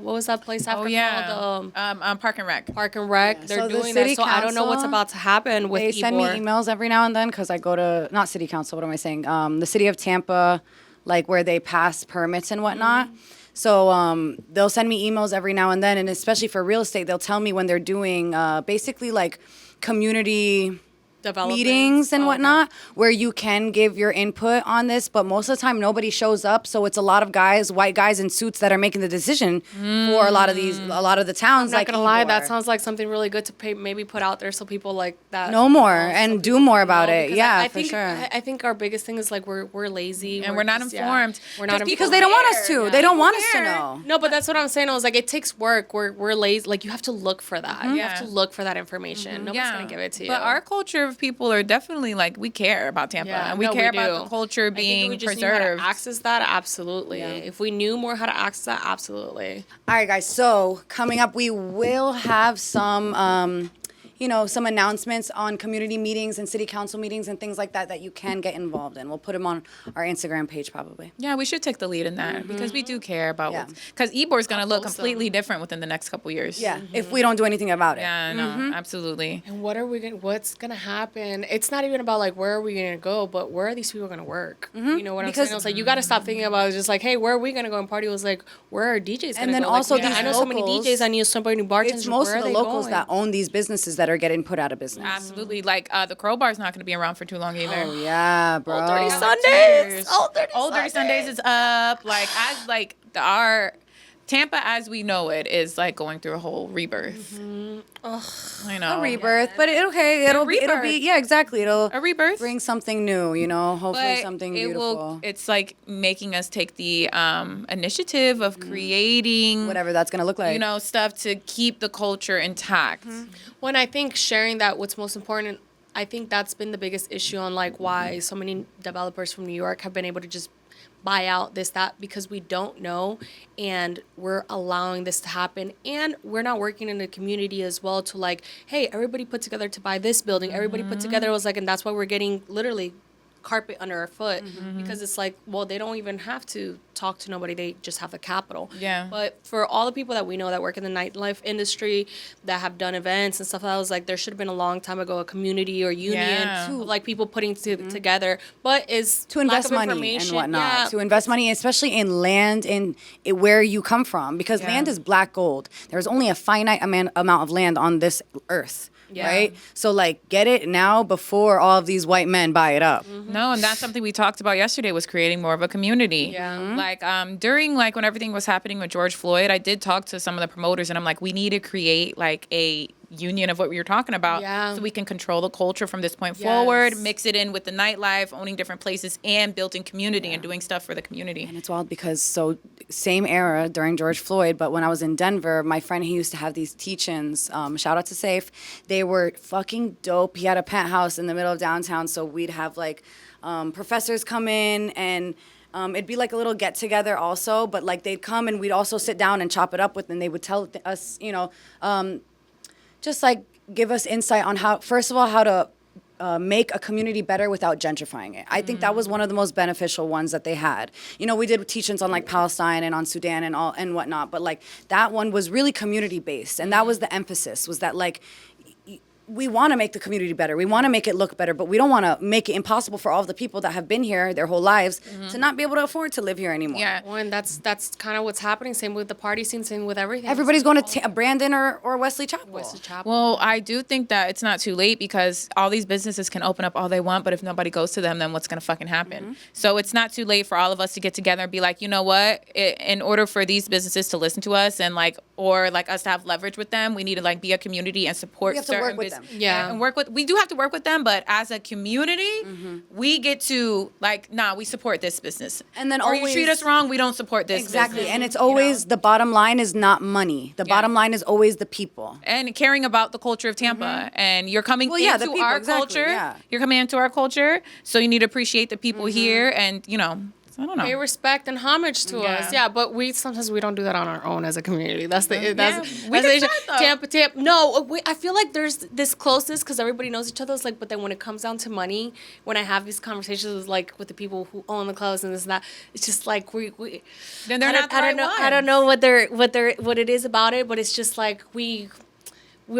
what was that place after Oh yeah, called? Park and Rec. Park and Rec. They're So the doing that. city So I don't know what's council, about to happen with They send me Ybor. emails every now and then because I go to not city council. What am I saying? The city of Tampa, like where they pass permits and whatnot. So they'll send me emails every now and then, and especially for real estate, they'll tell me when they're doing basically like community Developments. meetings and Oh, okay. whatnot where you can give your input on this, but most of the time nobody shows up, so it's a lot of white guys in suits that are making the decision for a lot of the towns. I'm not like gonna lie, that Ybor. sounds like something really good to maybe put out there so people like that know more so and people do more about know, it. because Yeah, I for think, sure. I think our biggest thing is like we're lazy And we're not just- informed. We're not Just because informed. they don't want us to. Yeah. They don't want us to Care. know. No, but that's what I'm saying. I was like, it takes work. We're lazy. Like you have to look for that. You have Yeah. to look for that information. Nobody's gonna give it to you. But our culture of people are definitely like we care about Tampa and we care about do. the culture I think if being we just knew how to preserved. access that, absolutely. If we knew more how to access that, absolutely. All right, guys. So coming up, we will have some, some announcements on community meetings and city council meetings and things like that that you can get involved in. We'll put them on our Instagram page probably. Yeah, we should take the lead in that because we do care about Yeah. because Ybor is going to look completely different within the next couple years. Yeah, if we don't do anything about it. Yeah, no, absolutely. And what's gonna happen? It's not even about like where are we gonna go, but where are these people gonna work? You know what I'm saying? It's like you gotta stop thinking about it just like, hey, where are we gonna go and party? It was like, where are DJs gonna And then go? also like, these I know so many locals, DJs, I know so many bartenders. It's most where of are the they locals going? that own these businesses that are getting put out of business. Absolutely. Like the Crowbar's not going to be around for too long either. Oh yeah, bro. Old Dirty Like Sundays. 2 years. Old Dirty Sundays is up. Like as like our Tampa as we know it is like going through a whole rebirth. I know. A rebirth, but it'll be exactly. It'll A rebirth. bring something new, hopefully But something it beautiful. will. It's like making us take the initiative of creating Whatever that's gonna look like. stuff to keep the culture intact. When I think sharing that, what's most important, I think that's been the biggest issue on like why so many developers from New York have been able to just buy out this, that, because we don't know and we're allowing this to happen. And we're not working in the community as well to like, hey, everybody put together to buy this building. Everybody put together. It was like, and that's why we're getting literally carpet under our foot because it's like, well, they don't even have to talk to nobody. They just have the capital. Yeah. But for all the people that we know that work in the nightlife industry that have done events and stuff, I was like, there should have been a long time ago a community or union Yeah. of like people putting together. But is to invest lack of money and information- whatnot. Yeah. To invest money, especially in land in where you come from, because land is black gold. There's only a finite amount of land on this earth. Yeah. Right? So, like, get it now before all of these white men buy it up. No, and that's something we talked about yesterday was creating more of a community. Yeah. Like during like when everything was happening with George Floyd, I did talk to some of the promoters and I'm like, we need to create like a union of what we were talking about Yeah. so we can control the culture from this point Yes. forward, mix it in with the nightlife, owning different places and building community and doing stuff for the community. And it's wild because same era during George Floyd, but when I was in Denver, my friend, he used to have these teach-ins, shout out to Safe. They were fucking dope. He had a penthouse in the middle of downtown, so we'd have like professors come in and it'd be like a little get together also, but like they'd come and we'd also sit down and chop it up with, and they would tell us, just like give us insight on how, first of all, how to make a community better without gentrifying it. I think that was one of the most beneficial ones that they had. We did teach-ins on like Palestine and on Sudan and all and whatnot, but like that one was really community based, and that was the emphasis, was that like we want to make the community better. We want to make it look better, but we don't want to make it impossible for all of the people that have been here their whole lives to not be able to afford to live here anymore. Yeah. Well, and that's kind of what's happening. Same with the party scene, same with everything. Everybody's going to Brandon or Wesley Chapel. Wesley Chapel. Well, I do think that it's not too late because all these businesses can open up all they want, but if nobody goes to them, then what's going to fucking happen? So it's not too late for all of us to get together and be like, you know what? In order for these businesses to listen to us and like, or like us to have leverage with them, we need to like be a community and support We have to certain work with them. Yeah. and work with. We do have to work with them, but as a community, we get to like, nah, we support this business. And then or you always- treat us wrong, we don't support this. Exactly. business, And it's always the bottom line is not money. The bottom line is always the people. and caring about the culture of Tampa. And you're coming Well, yeah, the into people, our exactly, culture. yeah. You're coming into our culture, so you need to appreciate the people here, and I don't know. Pay respect and homage to Yeah. us. Yeah, but sometimes we don't do that on our own as a community. That's the we that's can the issue. try, though. Tampa. No, I feel like there's this closeness because everybody knows each other. It's like, but then when it comes down to money, when I have these conversations like with the people who own the clubs and this and that, it's just like we Then they're not the I right don't know. ones. I don't know what it is about it, but it's just like we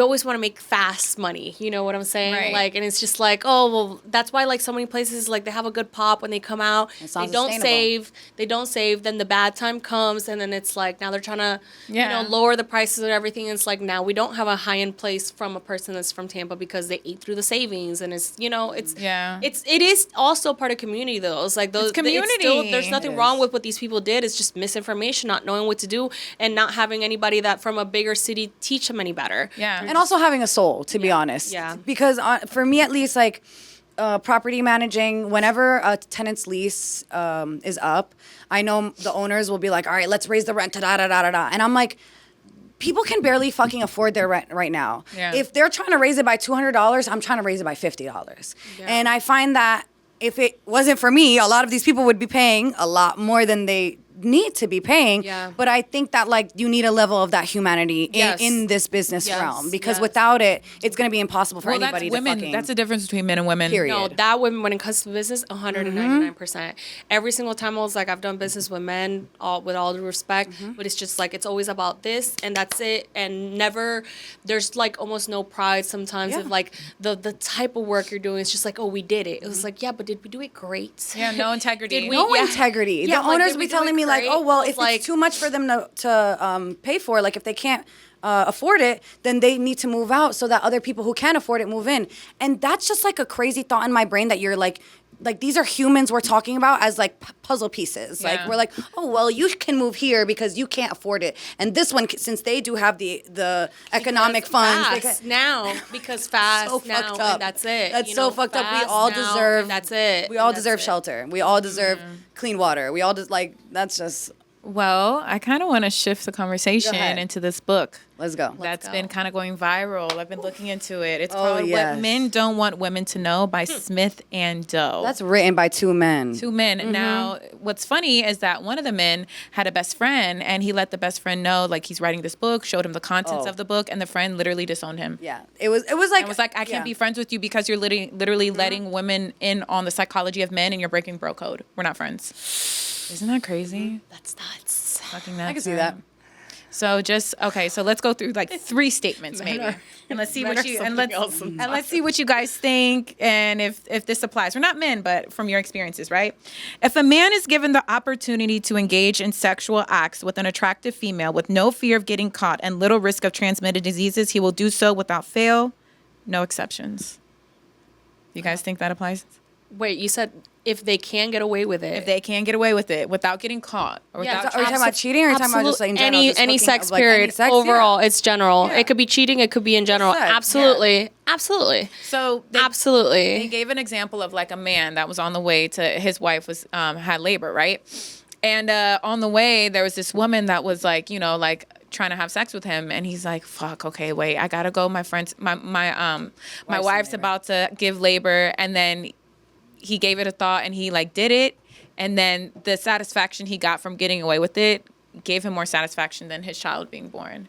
always want to make fast money. You know what I'm saying? Right. Like, and it's just like, oh, well, that's why like so many places like they have a good pop when they come out. It's They not don't sustainable. save. Then the bad time comes, and then it's like now they're trying to, Yeah. lower the prices and everything. And it's like now we don't have a high end place from a person that's from Tampa because they ate through the savings, and it's it is also part of community though. It's like those It's community. there's nothing It wrong is. with what these people did. It's just misinformation, not knowing what to do, and not having anybody that from a bigger city teach them any better. Yeah. And also having a soul, to be honest. Yeah. Because for me, at least, like property managing, whenever a tenant's lease is up, I know the owners will be like, all right, let's raise the rent, da da da da da. And I'm like, people can barely fucking afford their rent right now. Yeah. If they're trying to raise it by $200, I'm trying to raise it by $50. And I find that if it wasn't for me, a lot of these people would be paying a lot more than they need to be paying. Yeah. But I think that like you need a level of that humanity Yes. in this business Yes. realm, because Yes. without it, it's going to be impossible for Well, anybody that's women. to fucking. That's the difference between men and women. Period. No, that women, when it comes to business, 199%. Every single time I was like, I've done business with men, with all due respect, but it's just like, it's always about this and that's it. And never, there's like almost no pride sometimes of like the type of work you're doing. It's just like, oh, we did it. It was like, yeah, but did we do it great? Yeah, no integrity. Did we- No Yeah. integrity. Yeah, The like, owners did we be do telling it me like, great? oh well, It's if like- it's too much for them to pay for, like if they can't afford it, then they need to move out so that other people who can afford it move in. And that's just like a crazy thought in my brain that you're like these are humans we're talking about as like puzzle pieces. Like Yeah. we're like, oh well, you can move here because you can't afford it, and this one, since they do have the economic funds, they Fast can, now, because fast so now, fucked up. and that's it. That's you so know, fucked up. We fast all now, deserve. and that's it. We all and that's deserve it. shelter. We all deserve clean water. We all just like that's just. Well, I kind of want to shift the conversation Go ahead. into this book. Let's go. That's been kind of going viral. I've been looking into it. It's Oh, called yes. What Men Don't Want Women to Know by Smith and Doe. That's written by two men. Two men. Now, what's funny is that one of the men had a best friend, and he let the best friend know, like, he's writing this book, showed him the contents Oh. of the book, and the friend literally disowned him. Yeah, it was like And was like, I can't be friends with you because you're literally letting women in on the psychology of men, and you're breaking bro code. We're not friends. Isn't that crazy? That's nuts. Fucking I can nuts, see right? that. So so let's go through like 3 statements maybe, and let's see men what are you something else and let's see what you guys think, and if this applies. We're not men, but from your experiences, right? If a man is given the opportunity to engage in sexual acts with an attractive female with no fear of getting caught and little risk of transmitted diseases, he will do so without fail, no exceptions. You guys think that applies? Wait, you said if they can get away with it. If they can get away with it without getting caught or Yeah, without Are you talking about cheating, or are you talking about just like in general, just any hooking sex up, like, period any sex? overall? Yeah. It's general. Yeah. It could be cheating. It could be in general. Sex, yeah. Absolutely, absolutely, So they absolutely. gave an example of like a man that was on the way to his wife was had labor, right? And on the way there was this woman that was like, you know, like trying to have sex with him, and he's like, fuck, okay, wait, I gotta go. My wife's about to give labor, and then he gave it a thought and he like did it, and then the satisfaction he got from getting away with it gave him more satisfaction than his child being born.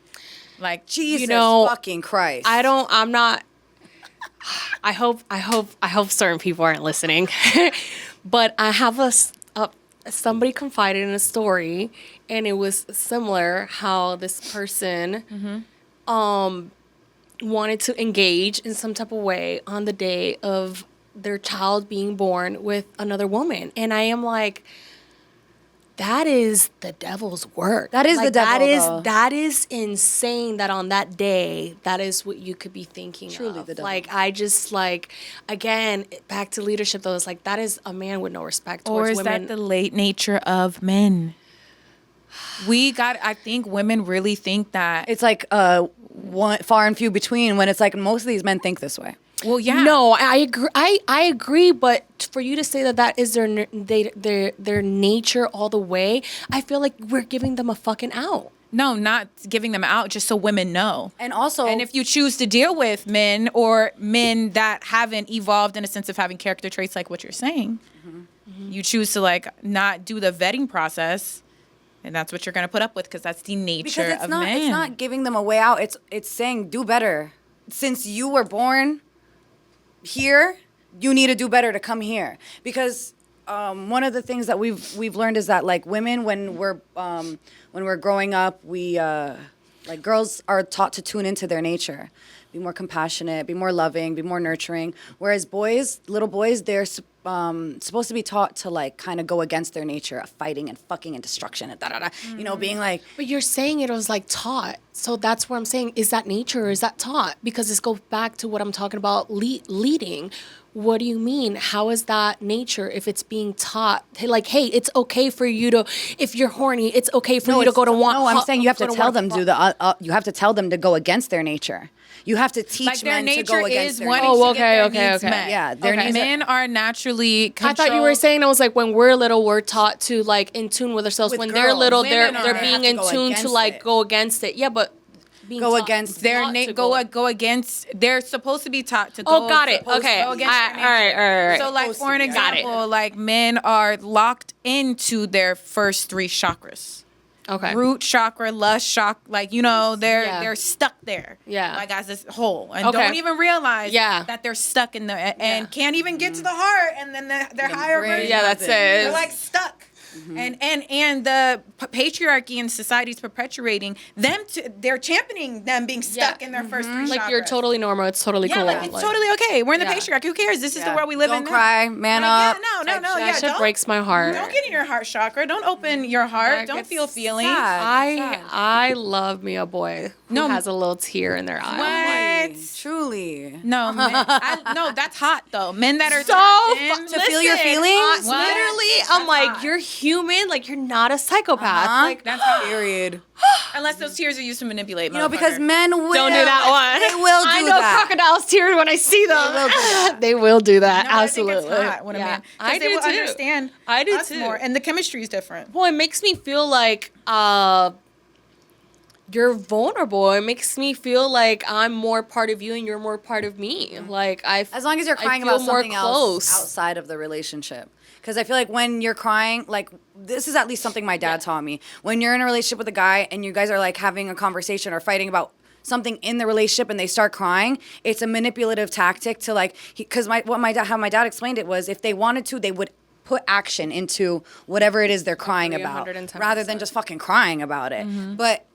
Like, Jesus know, fucking Christ. I'm not. I hope certain people aren't listening, but I have somebody confided in a story, and it was similar how this person, wanted to engage in some type of way on the day of their child being born with another woman, and I am like, that is the devil's work. That is the devil, though. That is insane. That on that day, that is what you could be thinking. Truly of. the devil. Like, I just like, again, back to leadership though. It's like that is a man with no respect or towards is women. that the late nature of men? I think women really think that. It's like one far and few between, when it's like most of these men think this way. Well, yeah. No, I agree. I agree, but for you to say that is their nature all the way, I feel like we're giving them a fucking out. No, not giving them out just so women know. And also, And if you choose to deal with men or men that haven't evolved in a sense of having character traits like what you're saying, you choose to like not do the vetting process, and that's what you're going to put up with because that's the nature because of men. it's not giving them a way out. It's saying do better. Since you were born here, you need to do better to come here. Because one of the things that we've learned is that like women, when we're growing up, we like girls are taught to tune into their nature, be more compassionate, be more loving, be more nurturing. Whereas boys, little boys, they're supposed to be taught to like kind of go against their nature of fighting and fucking and destruction and you know, being like. But you're saying it was like taught. So that's what I'm saying. Is that nature or is that taught? Because this goes back to what I'm talking about leading. What do you mean? How is that nature if it's being taught? Like, hey, it's okay for you to, if you're horny, it's okay for you to go to one. No, I'm saying you have to tell them you have to tell them to go against their nature. You have to teach like their men to nature go against is their wanting nature. Oh, to get their okay, needs okay. met. Yeah, their Okay. needs. Men are naturally controlled. I thought you were saying it was like when we're little, we're taught to like in tune with ourselves. With when they're girls, little, women they're have being to in go tune to against like it. go against it. Yeah, but being Go taught- against They're taught to go against. They're supposed to be taught to go. Oh, got it. supposed to Okay. go against their nature. All right. So, like Supposed for to an be, yeah. Got it. example, like men are locked into their first 3 chakras. Okay. Root chakra, lust chakra, like they're stuck there. Yeah. Like as this hole, and Okay. don't even realize Yeah. that they're stuck in there and can't even get to the heart, and then their higher brain version. Yeah, that's it. They're like stuck. And the patriarchy in society's perpetuating them. They're championing them being stuck Yeah. in their first 3 chakras. Like, you're totally normal. It's totally Yeah, cool. like it's totally okay. We're in the Yeah. patriarchy. Who cares? This is the Yeah. world we live Don't in. cry, man Like, up. Yeah, no. That Yeah, shit don't breaks my heart. Don't get in your heart chakra. Don't open your heart. That Don't gets feel feelings. sad. I love me a boy who No. has a little tear in their eye. What? Truly. No, no, that's hot though. Men that are So tapped in- To feel your feelings? What? Literally, I'm That's like, hot. you're human. Like, you're not a psychopath. Huh? Like, That's hot. Period. Unless those tears are used to manipulate. You know, because men will. don't do that one. They will do I know that. crocodiles tears when I see them. will do that. They will do that. No, I Absolutely. think it's hot when a Yeah. man. 'Cause I they do will too. understand. I do us too. more, and the chemistry is different. Well, it makes me feel like you're vulnerable. It makes me feel like I'm more part of you and you're more part of me. Like As long as you're I crying feel about more something else close. outside of the relationship. Because I feel like when you're crying, like this is at least something my dad taught me. When you're in a relationship with a guy and you guys are like having a conversation or fighting about something in the relationship and they start crying, it's a manipulative tactic to like, because how my dad explained it was if they wanted to, they would put action into whatever it is they're crying agree about 110%. rather than just fucking crying about it. But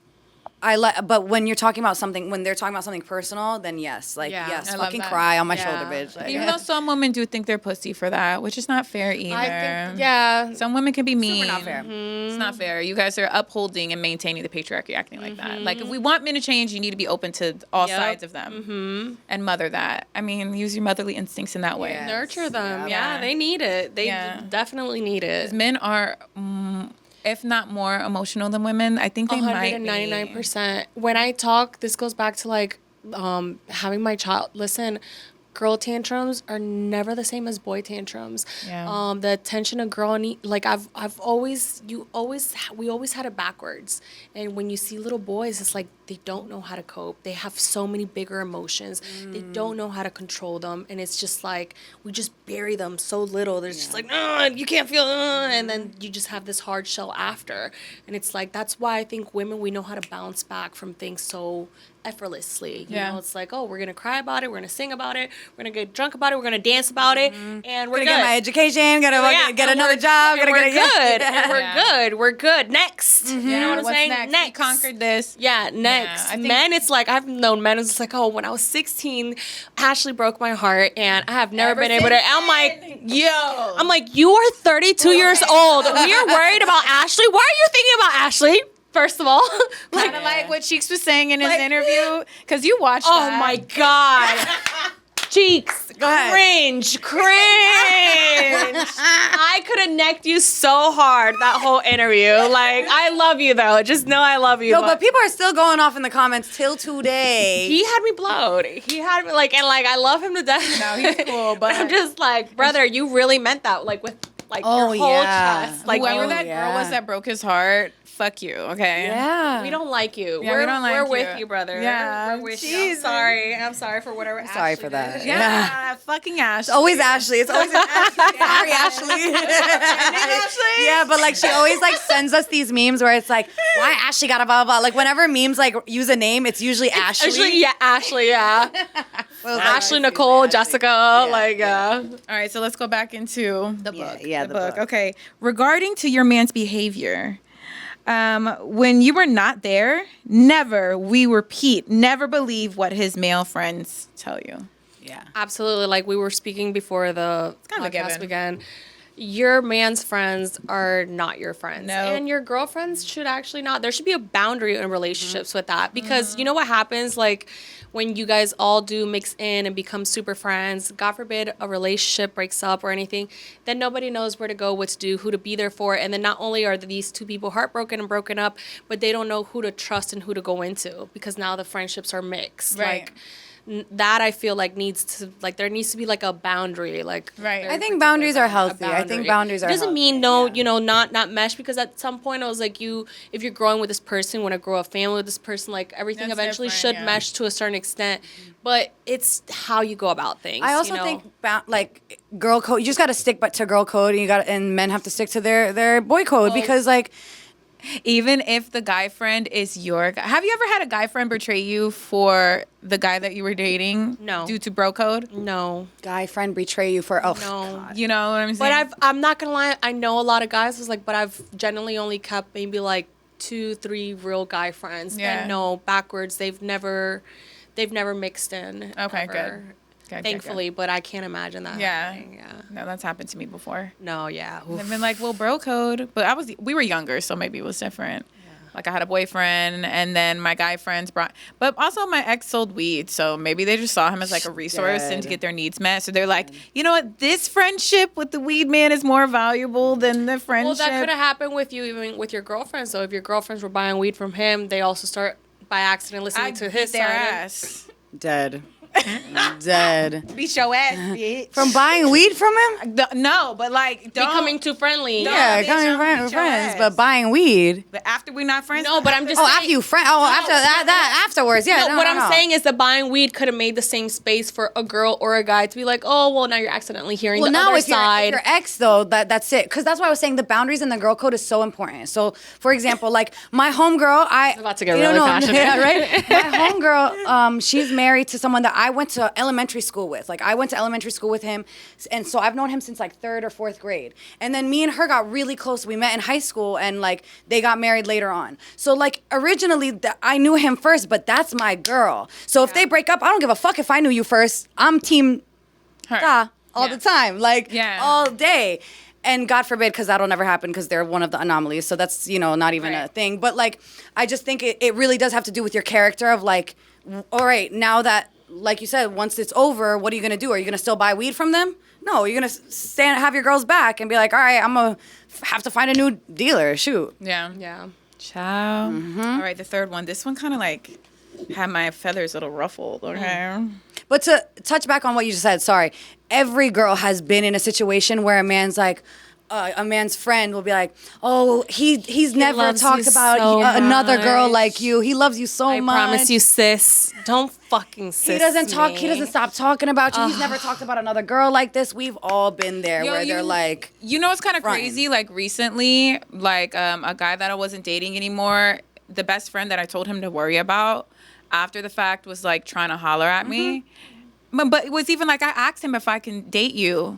but when you're talking about something, when they're talking about something personal, then yes, like Yeah, yes, I love fucking that. cry on my Yeah. shoulder, bitch. Like, Even though some women do think they're pussy for that, which is not fair either. I think, yeah. Some women can be mean. not fair. It's not fair. You guys are upholding and maintaining the patriarchy, acting like that. Like, if we want men to change, you need to be open to all Yep. sides of them and mother that. I mean, use your motherly instincts in that way. Yeah. Nurture them. Yeah. Yeah, they need it. They Yeah. definitely need it. Men are, if not more emotional than women, I think they might be. 199%. When I talk, this goes back to like having my child. Listen, girl tantrums are never the same as boy tantrums. Yeah. The attention a girl need, like we always had it backwards. And when you see little boys, it's like they don't know how to cope. They have so many bigger emotions. They don't know how to control them, and it's just like we just bury them so little. There's just like, you can't feel, and then you just have this hard shell after. And it's like that's why I think women, we know how to bounce back from things so effortlessly. You know, it's like, oh, we're gonna cry about it, we're gonna sing about it, we're gonna get drunk about it, we're gonna dance about it, and we're gonna good. get my education, gotta get and another we're- job, and gotta we're get good, yeah. and we're good, we're good. Next, you know what I'm What's saying? next? We conquered this. Yeah, next. I think- Men, it's like I've known men. It's like, oh, when I was 16, Ashley broke my heart, and I have never been able to. I'm like, you are 32 years old. We are worried about Ashley. Why are you thinking about Ashley? First of all, Kind of like what Cheeks was saying in his interview, because you watched oh that. my god. Cheeks, ahead. cringe. I could have necked you so hard that whole interview. Like, I love you though. Just know I love you. No, but people are still going off in the comments till today. He had me blowed. He had me like, and like, I love him to death. No, he's cool, but I'm just like, brother, you really meant that. Like with like Oh, your whole yeah. chest. Like whoever oh, that girl was yeah. that broke his heart, fuck you, okay? yeah. we don't like you. Yeah, we don't like we're you. with you, brother. Yeah, We're with you. Jesus. I'm sorry for whatever. Sorry Ashley for that. did. Yeah, fucking Ashley. It's always Ashley. It's always Ashley. Sorry, Ashley. Ashley? Yeah, but like she always like sends us these memes where it's like, why Ashley got a blah blah blah. Like whenever memes like use a name, it's usually Ashley. Ashley, yeah. Well, like, Ashley, Nicole, Jessica, like, yeah. All right, so let's go back into the book. Yeah, the book. Okay, regarding to your man's behavior, when you were not there, we repeat, never believe what his male friends tell you. Yeah. Absolutely. Like we were speaking before the kind of a podcast given. began. Your man's friends are not your friends. No. And your girlfriends should actually not. There should be a boundary in relationships with that. Because you know what happens? Like when you guys all do mix in and become super friends, God forbid a relationship breaks up or anything, then nobody knows where to go, what to do, who to be there for. And then not only are these two people heartbroken and broken up, but they don't know who to trust and who to go into because now the friendships are mixed. Right. Like, that I feel like there needs to be like a boundary, like Right. very I think particular boundaries are boundary. healthy. I think boundaries are It doesn't healthy. mean not mesh, because at some point I was like, if you're growing with this person, want to grow a family with this person, like everything That's eventually different, should yeah. mesh to a certain extent, but it's how you go about things. I also you know? think like girl code. You just got to stick to girl code, and men have to stick to their boy code because like. Even if the guy friend is your guy. Have you ever had a guy friend betray you for the guy that you were dating? No. Due to bro code? No. Guy friend betray you for No. God. You know what I'm saying? But I'm not gonna lie, I know a lot of guys but I've generally only kept maybe like 2-3 real guy friends. Yeah. And no, backwards, they've never mixed in. Okay, ever. good. Good, Thankfully, but I can't imagine that Yeah. happening. Yeah. No, that's happened to me before. No, yeah. Oof. I've been like, well, bro code. But we were younger, so maybe it was different. Like I had a boyfriend, and then my guy friends but also my ex sold weed, so maybe they just saw him as like a resource and to get their needs met. So they're like, you know what, this friendship with the weed man is more valuable than the friendship. Well, that could have happened with you even with your girlfriends. So if your girlfriends were buying weed from him, they also start by accident listening to his their side. ass. Dead. Dead. Beat your ass, bitch. From buying weed from him? No, but like don't, Becoming too friendly. No. Yeah, bitch, coming I'm friends, beat your friends, ass. but buying weed. But after we're not friends. No, but I'm just Oh, saying, after you friend. Oh, after that afterwards. Yeah. No, what I'm saying is the buying weed could have made the same space for a girl or a guy to be like, oh, well, now you're accidentally hearing Well, the now other if you're, side. if your ex though, that's it. Because that's why I was saying the boundaries in the girl code is so important. So, for example, like my homegirl, I'm about to get really passionate. Yeah, right. My homegirl, she's married to someone that I went to elementary school with. Like I went to elementary school with him, and so I've known him since like 3rd or 4th grade. And then me and her got really close. We met in high school, and like they got married later on. So like originally I knew him first, but that's my girl. So if they break up, I don't give a fuck if I knew you first. I'm team Her. all the time, like Yeah. all day. And God forbid, because that'll never happen because they're one of the anomalies. So that's, not even a Right. thing. But like, I just think it really does have to do with your character of like, all right, now that, like you said, once it's over, what are you going to do? Are you going to still buy weed from them? No, you're going to have your girls back and be like, all right, I'm going to have to find a new dealer. Shoot. Yeah. Yeah. Ciao. All right, the third one. This one kind of like had my feathers a little ruffled. Okay. But to touch back on what you just said, sorry, every girl has been in a situation where a man's like, a man's friend will be like, oh, he's never loves talked you about so another girl much. like you. He loves you so I much. promise you, sis. Don't fucking sis He doesn't talk. me. He doesn't stop talking about you. He's never talked about another girl like this. We've all been there Yo, where they're like, you know what's kind of fronting. crazy? Like recently, like a guy that I wasn't dating anymore, the best friend that I told him to worry about after the fact was like trying to holler at me. But it was even like I asked him if I can date you.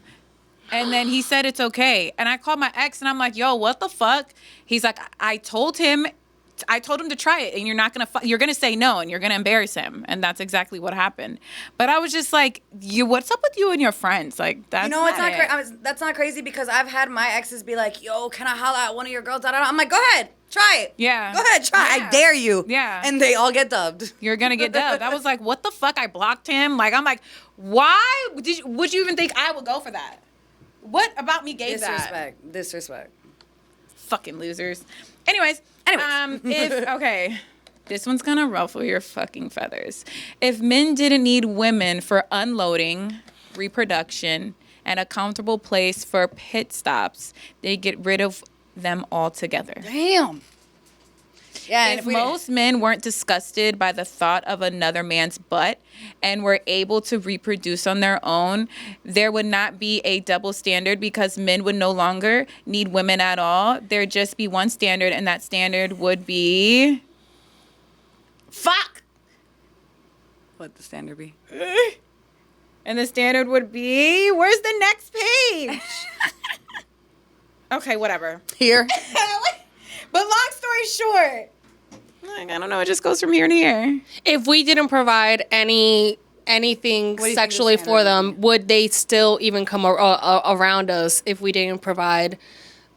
And then he said it's okay. And I called my ex and I'm like, yo, what the fuck? He's like, I told him to try it and you're not going to, you're going to say no and you're going to embarrass him. And that's exactly what happened. But I was just like, what's up with you and your friends? Like, that's it's not it. that's not crazy because I've had my exes be like, yo, can I holler at one of your girls? I'm like, go ahead, try it. Yeah. Go ahead, try. Yeah. I dare you. Yeah. And they all get dubbed. You're gonna get dubbed. I was like, what the fuck? I blocked him. Like, I'm like, why would you even think I would go for that? What about me gave that? Disrespect. Fucking losers. Anyways, okay, this one's gonna ruffle your fucking feathers. If men didn't need women for unloading, reproduction, and a comfortable place for pit stops, they get rid of them altogether. Damn. Yeah, and If most men weren't disgusted by the thought of another man's butt and were able to reproduce on their own, there would not be a double standard because men would no longer need women at all. There'd just be one standard, and that standard would be... Fuck! what the standard be? And the standard would be... Where's the next page? Okay, whatever. Here. But long story short... I don't know. It just goes from here to here. If we didn't provide anything do you think sexually the for standard them, would they still even come around us if we didn't provide?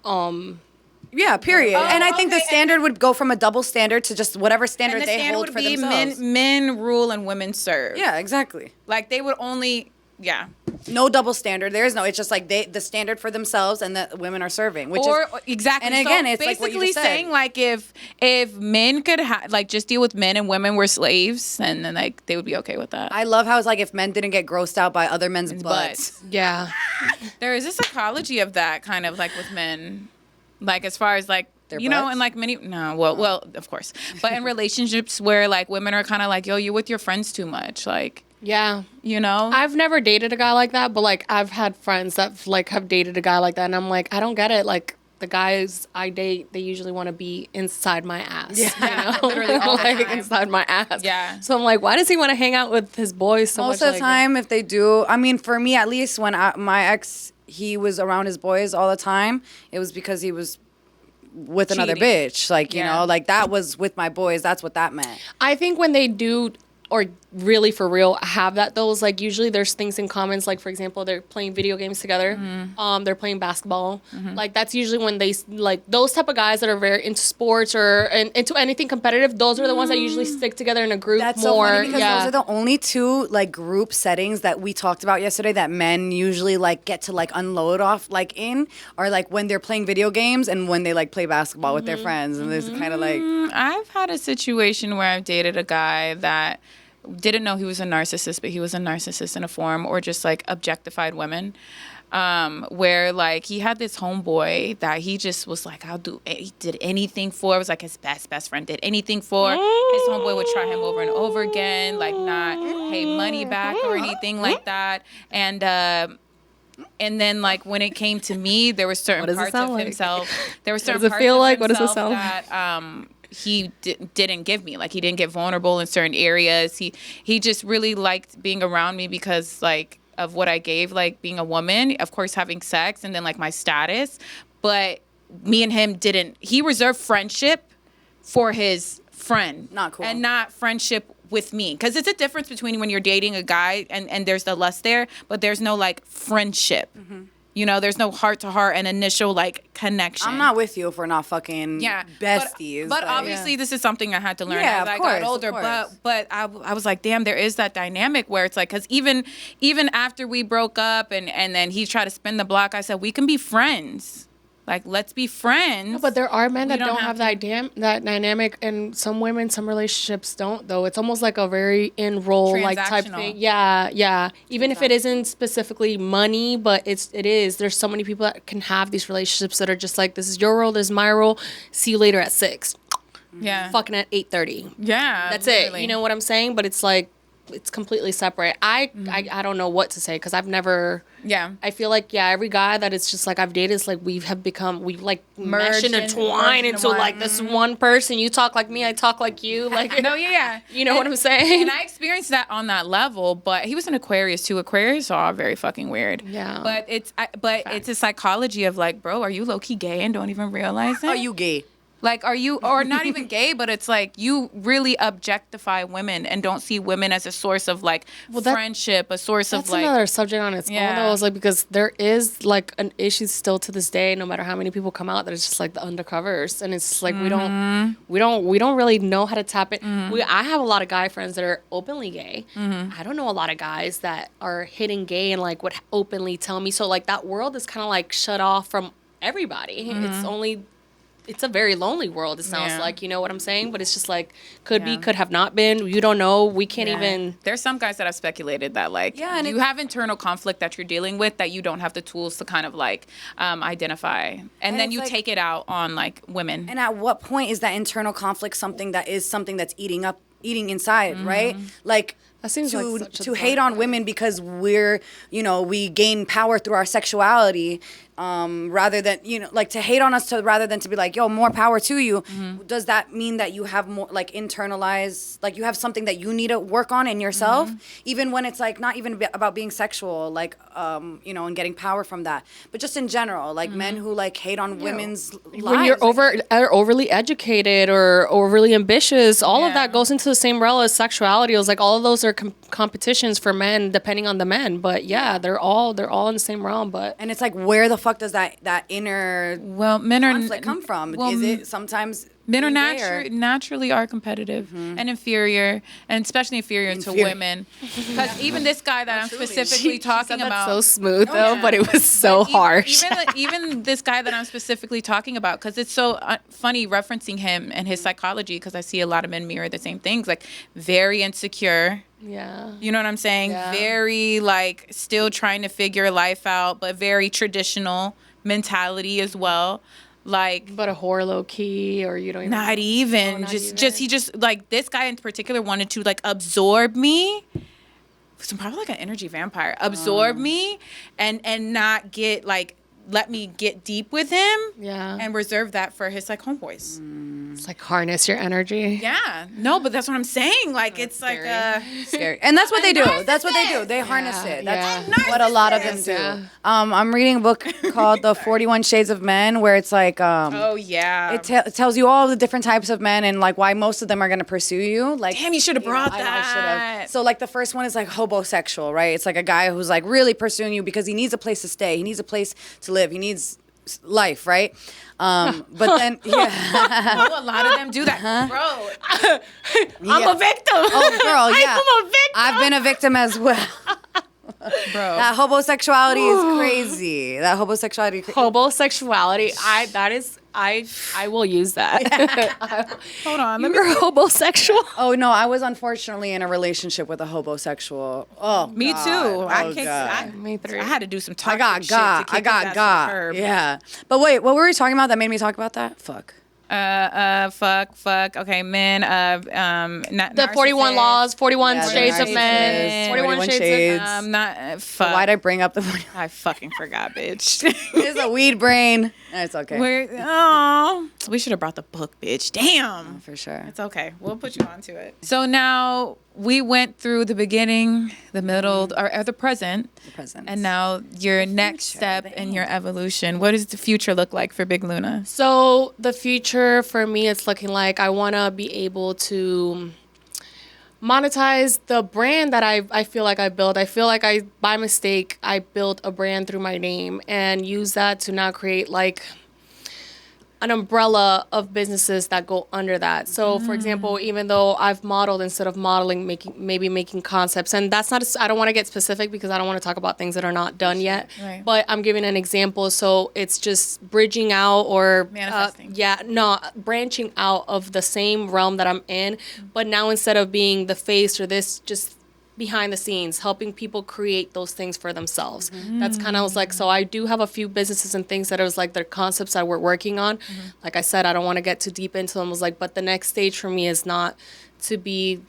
Yeah, period. And I think the standard would go from a double standard to just whatever standard And the they standard hold would for be themselves. men rule and women serve. Yeah, exactly. Like they would only, yeah. No double standard. There is no. It's just like the standard for themselves, and that women are serving. Which or is exactly. And again, so it's like what you basically just said. saying like if men could like just deal with men and women were slaves, and then like they would be okay with that. I love how it's like if men didn't get grossed out by other men's butts. Yeah. There is a psychology of that kind of like with men, like as far as like. Their You know, butts? and like many, no, well, of course, but in relationships where like women are kind of like, yo, you're with your friends too much, like, Yeah. you know, I've never dated a guy like that, but like I've had friends that like have dated a guy like that, and I'm like, I don't get it. Like the guys I date, they usually want to be inside my ass. Yeah, you know? literally all the like time. inside my ass. Yeah. So I'm like, why does he want to hang out with his boys so Most much? of the time, if they do, I mean, for me at least, when my ex, he was around his boys all the time, it was because he was with another Cheating. bitch. Like, you Yeah. know, like that was with my boys. That's what that meant. I think when they do, or really for real have that, those like usually there's things in commons, like for example they're playing video games together, they're playing basketball, like that's usually when they like those type of guys that are very into sports or into anything competitive, those are the ones that usually stick together in a group That's more. so funny because yeah. those are the only two like group settings that we talked about yesterday that men usually like get to like unload off like in, or like when they're playing video games and when they like play basketball with their friends, and there's kind of like I've had a situation where I've dated a guy that didn't know he was a narcissist, but he was a narcissist in a form, or just like objectified women. Where like he had this homeboy that he just was like, he did anything for. It was like his best friend did anything for. His homeboy would try him over and over again, like not pay money back or anything like that. And then like when it came to me, there were certain What does it parts sound of like? himself. There were certain does it parts feel of like? What does it himself sound like? that he didn't give me. Like he didn't get vulnerable in certain areas. He just really liked being around me because like of what I gave, like being a woman, of course having sex, and then like my status. But me and him didn't. He reserved friendship for his friend, Not cool. and not friendship with me. Because it's a difference between when you're dating a guy and there's the lust there, but there's no like friendship. You know, there's no heart to heart and initial like connection. I'm not with you if we're not fucking Yeah, besties. But like- obviously, this is something I had to learn Yeah, as I of course, got older. of course. But I was like, damn, there is that dynamic where it's like, because even after we broke up and then he tried to spin the block, I said we can be friends. Like, let's be friends. But there are men that don't don't have have that dynamic, and some women, some relationships don't, though. It's almost like a very in-role like type Transactional. thing. Yeah. Even if it isn't specifically money, but it is. There's so many people that can have these relationships that are just like, this is your role, this is my role. See you later at 6. yeah, Fucking at 8:30. yeah, That's literally. it. You know what I'm saying? But it's like, it's completely separate. I don't know what to say because I've never. Yeah. I feel like every guy that it's just like I've dated is like we like Merged mesh and intertwine into one. like this one person. You talk like me, I talk like you. Like No, yeah. you know what I'm saying? And I experienced that on that level, but he was an Aquarius too. Aquarius are very fucking weird. Yeah. But it's a psychology of like, bro, are you low key gay and don't even realize it? Are you gay? Like, are you, or not even gay, but it's like you really objectify women and don't see women as a source of like friendship, a source That's of like. another subject on its own, though. It's like because there is like an issue still to this day, no matter how many people come out, that it's just like the undercovers, and it's like we don't really know how to tap it. I have a lot of guy friends that are openly gay. I don't know a lot of guys that are hidden gay and like would openly tell me. So like that world is kind of like shut off from everybody. It's a very lonely world, it sounds like, you know what I'm saying? But it's just like, could be, could have not been. You don't know. We can't even. There's some guys that have speculated that, like, and you have internal conflict that you're dealing with that you don't have the tools to kind of, like, identify. And then it's you like- take it out on, like, women. And at what point is that internal conflict something that's eating inside, right? Like That seems to like such a to hate on women because we gain power through our sexuality, rather than like to hate on us rather than to be like, yo, more power to you. Does that mean that you have more like internalized, like you have something that you need to work on in yourself, even when it's like not even about being sexual, like and getting power from that, but just in general, like men who like hate on women's lives. When you're overly educated or overly ambitious, all of that goes into the same realm as sexuality. It was like all of those are competitions for men, depending on the men. But they're all in the same realm. But And it's like, where the fuck does that inner Well, men are conflict come from? well, Is it sometimes Men are there. naturally are competitive and inferior, and especially inferior to women. Because even this guy that I'm specifically talking about, so smooth though, but it was so harsh. Even this guy that I'm specifically talking about, because it's so funny referencing him and his psychology, because I see a lot of men mirror the same things, like very insecure. Yeah. You know what I'm saying? Yeah. Very like still trying to figure life out, but very traditional mentality as well. Like, But a whore low key, or you don't even not even. not He just like this guy in particular wanted to like absorb me. So probably like an energy vampire. Absorb me and not get like let me get deep with him. Yeah. And reserve that for his like homeboys. It's like harness your energy. Yeah. No, but that's what I'm saying. Like it's like Scary. And that's what they do. narcissist. That's what they do. They harness it. That's yeah. what a lot of them do. Yeah. I'm reading a book called The 41 Shades of Men, where it's like oh yeah. it tells you all the different types of men and like why most of them are gonna pursue you. Like, damn, you should have brought I know, I that. should've. So like the first one is like hobosexual, right? It's like a guy who's like really pursuing you because he needs a place to stay. He needs a place to live. He needs life, right? But then, yeah. Oh, a lot of them do that, bro. I'm a victim. Oh, girl, yeah. I'm a victim. I've been a victim as well. Bro. That homosexuality is crazy. That homosexuality. Homosexuality. I will use that. Hold on. Let me You're homosexual. Oh no, I was unfortunately in a relationship with a homosexual. Oh, Me God. too. I Oh, can't. God. Me three. I had to do some I toxic got shit got. to I kick got his ass got. to the curb. Yeah. But wait, what were we talking about that made me talk about that? Fuck. Fuck. Okay, men. The 41 laws, 41 Yeah, the shades of men, narcissists, 41 shades shades. of Not fuck. Why'd I bring up the? I fucking forgot, bitch. It's a weed brain. It's okay. We should have brought the book, bitch. Damn. For sure. It's okay. We'll put you onto it. So now we went through the beginning, the middle, or the present. The present. And now your next step in your evolution. What does the future look like for Big Luna? So the future for me, it's looking like I want to be able to monetize the brand that I feel like I built. I feel like by mistake, I built a brand through my name and use that to now create like an umbrella of businesses that go under that. So for example, even though I've modeled instead of modeling, making concepts, and that's not, I don't want to get specific because I don't want to talk about things that are not done yet, Right. but I'm giving an example. So it's just bridging out or Manifesting. branching out of the same realm that I'm in, but now instead of being the face or this, just behind the scenes, helping people create those things for themselves. That's kind of like, so I do have a few businesses and things that it was like their concepts that we're working on. Like I said, I don't want to get too deep into them. It was like, but the next stage for me is not to be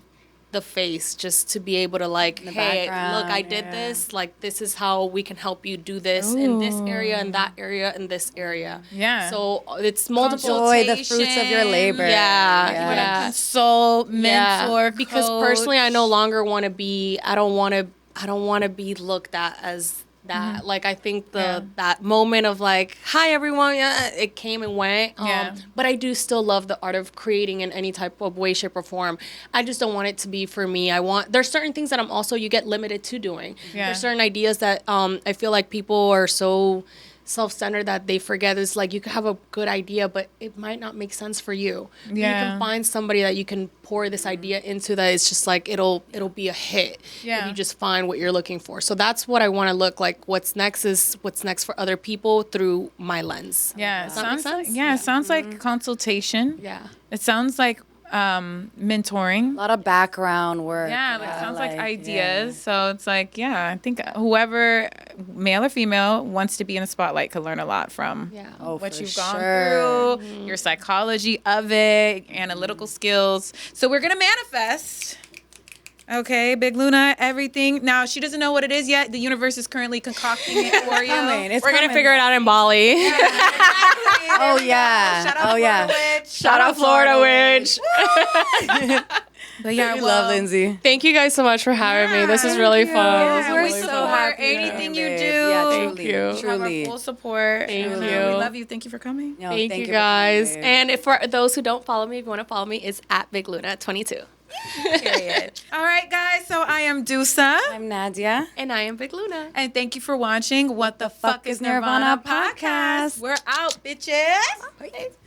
the face, just to be able to like, hey, look, I did this. Like, this is how we can help you do this in this area, and that area, and this area. Yeah. So it's multiple. Enjoy the fruits of your labor. Yeah. Consult, mentor, Because coach. personally, I no longer want to be. I don't want to be looked at as that. Like I think that moment of like, hi everyone, it came and went. But I do still love the art of creating in any type of way, shape, or form. I just don't want it to be for me. There's certain things that you get limited to doing. Yeah. There's certain ideas that I feel like people are so self-centered that they forget. It's like you could have a good idea, but it might not make sense for you. Yeah. You can find somebody that you can pour this idea into that it's just like it'll be a hit if you just find what you're looking for. So that's what I want to look like. What's next is what's next for other people through my lens. Yeah, Does that make sense? it sounds like consultation. Yeah. It sounds like mentoring. A lot of background work. Yeah, like sounds like ideas. So it's like, I think whoever, male or female, wants to be in the spotlight could learn a lot from what for you've gone sure. through, your psychology of it, analytical skills. So we're gonna manifest. Okay, Big Luna, everything. Now, she doesn't know what it is yet. The universe is currently concocting it for you. It's We're going to coming. figure it out in Bali. Oh yeah. Shout out Oh yeah. Florida Witch. Shout out Florida Witch. But yeah, We love Lindsay. Thank you guys so much for having me. This is really fun. Yeah, We're we so support happy. anything you babe. do. Yeah, Thank truly. you. You have our Truly. full support. Thank And, you. We love you. Thank you for coming. No, Thank you for coming, guys. babe. And if for those who don't follow me, if you want to follow me, it's at Big Luna 22. Period. All right, guys. So I am Deusa. I'm Nadia. And I am Big Luna. And thank you for watching What the Fuck is Nirvana podcast. We're out, bitches.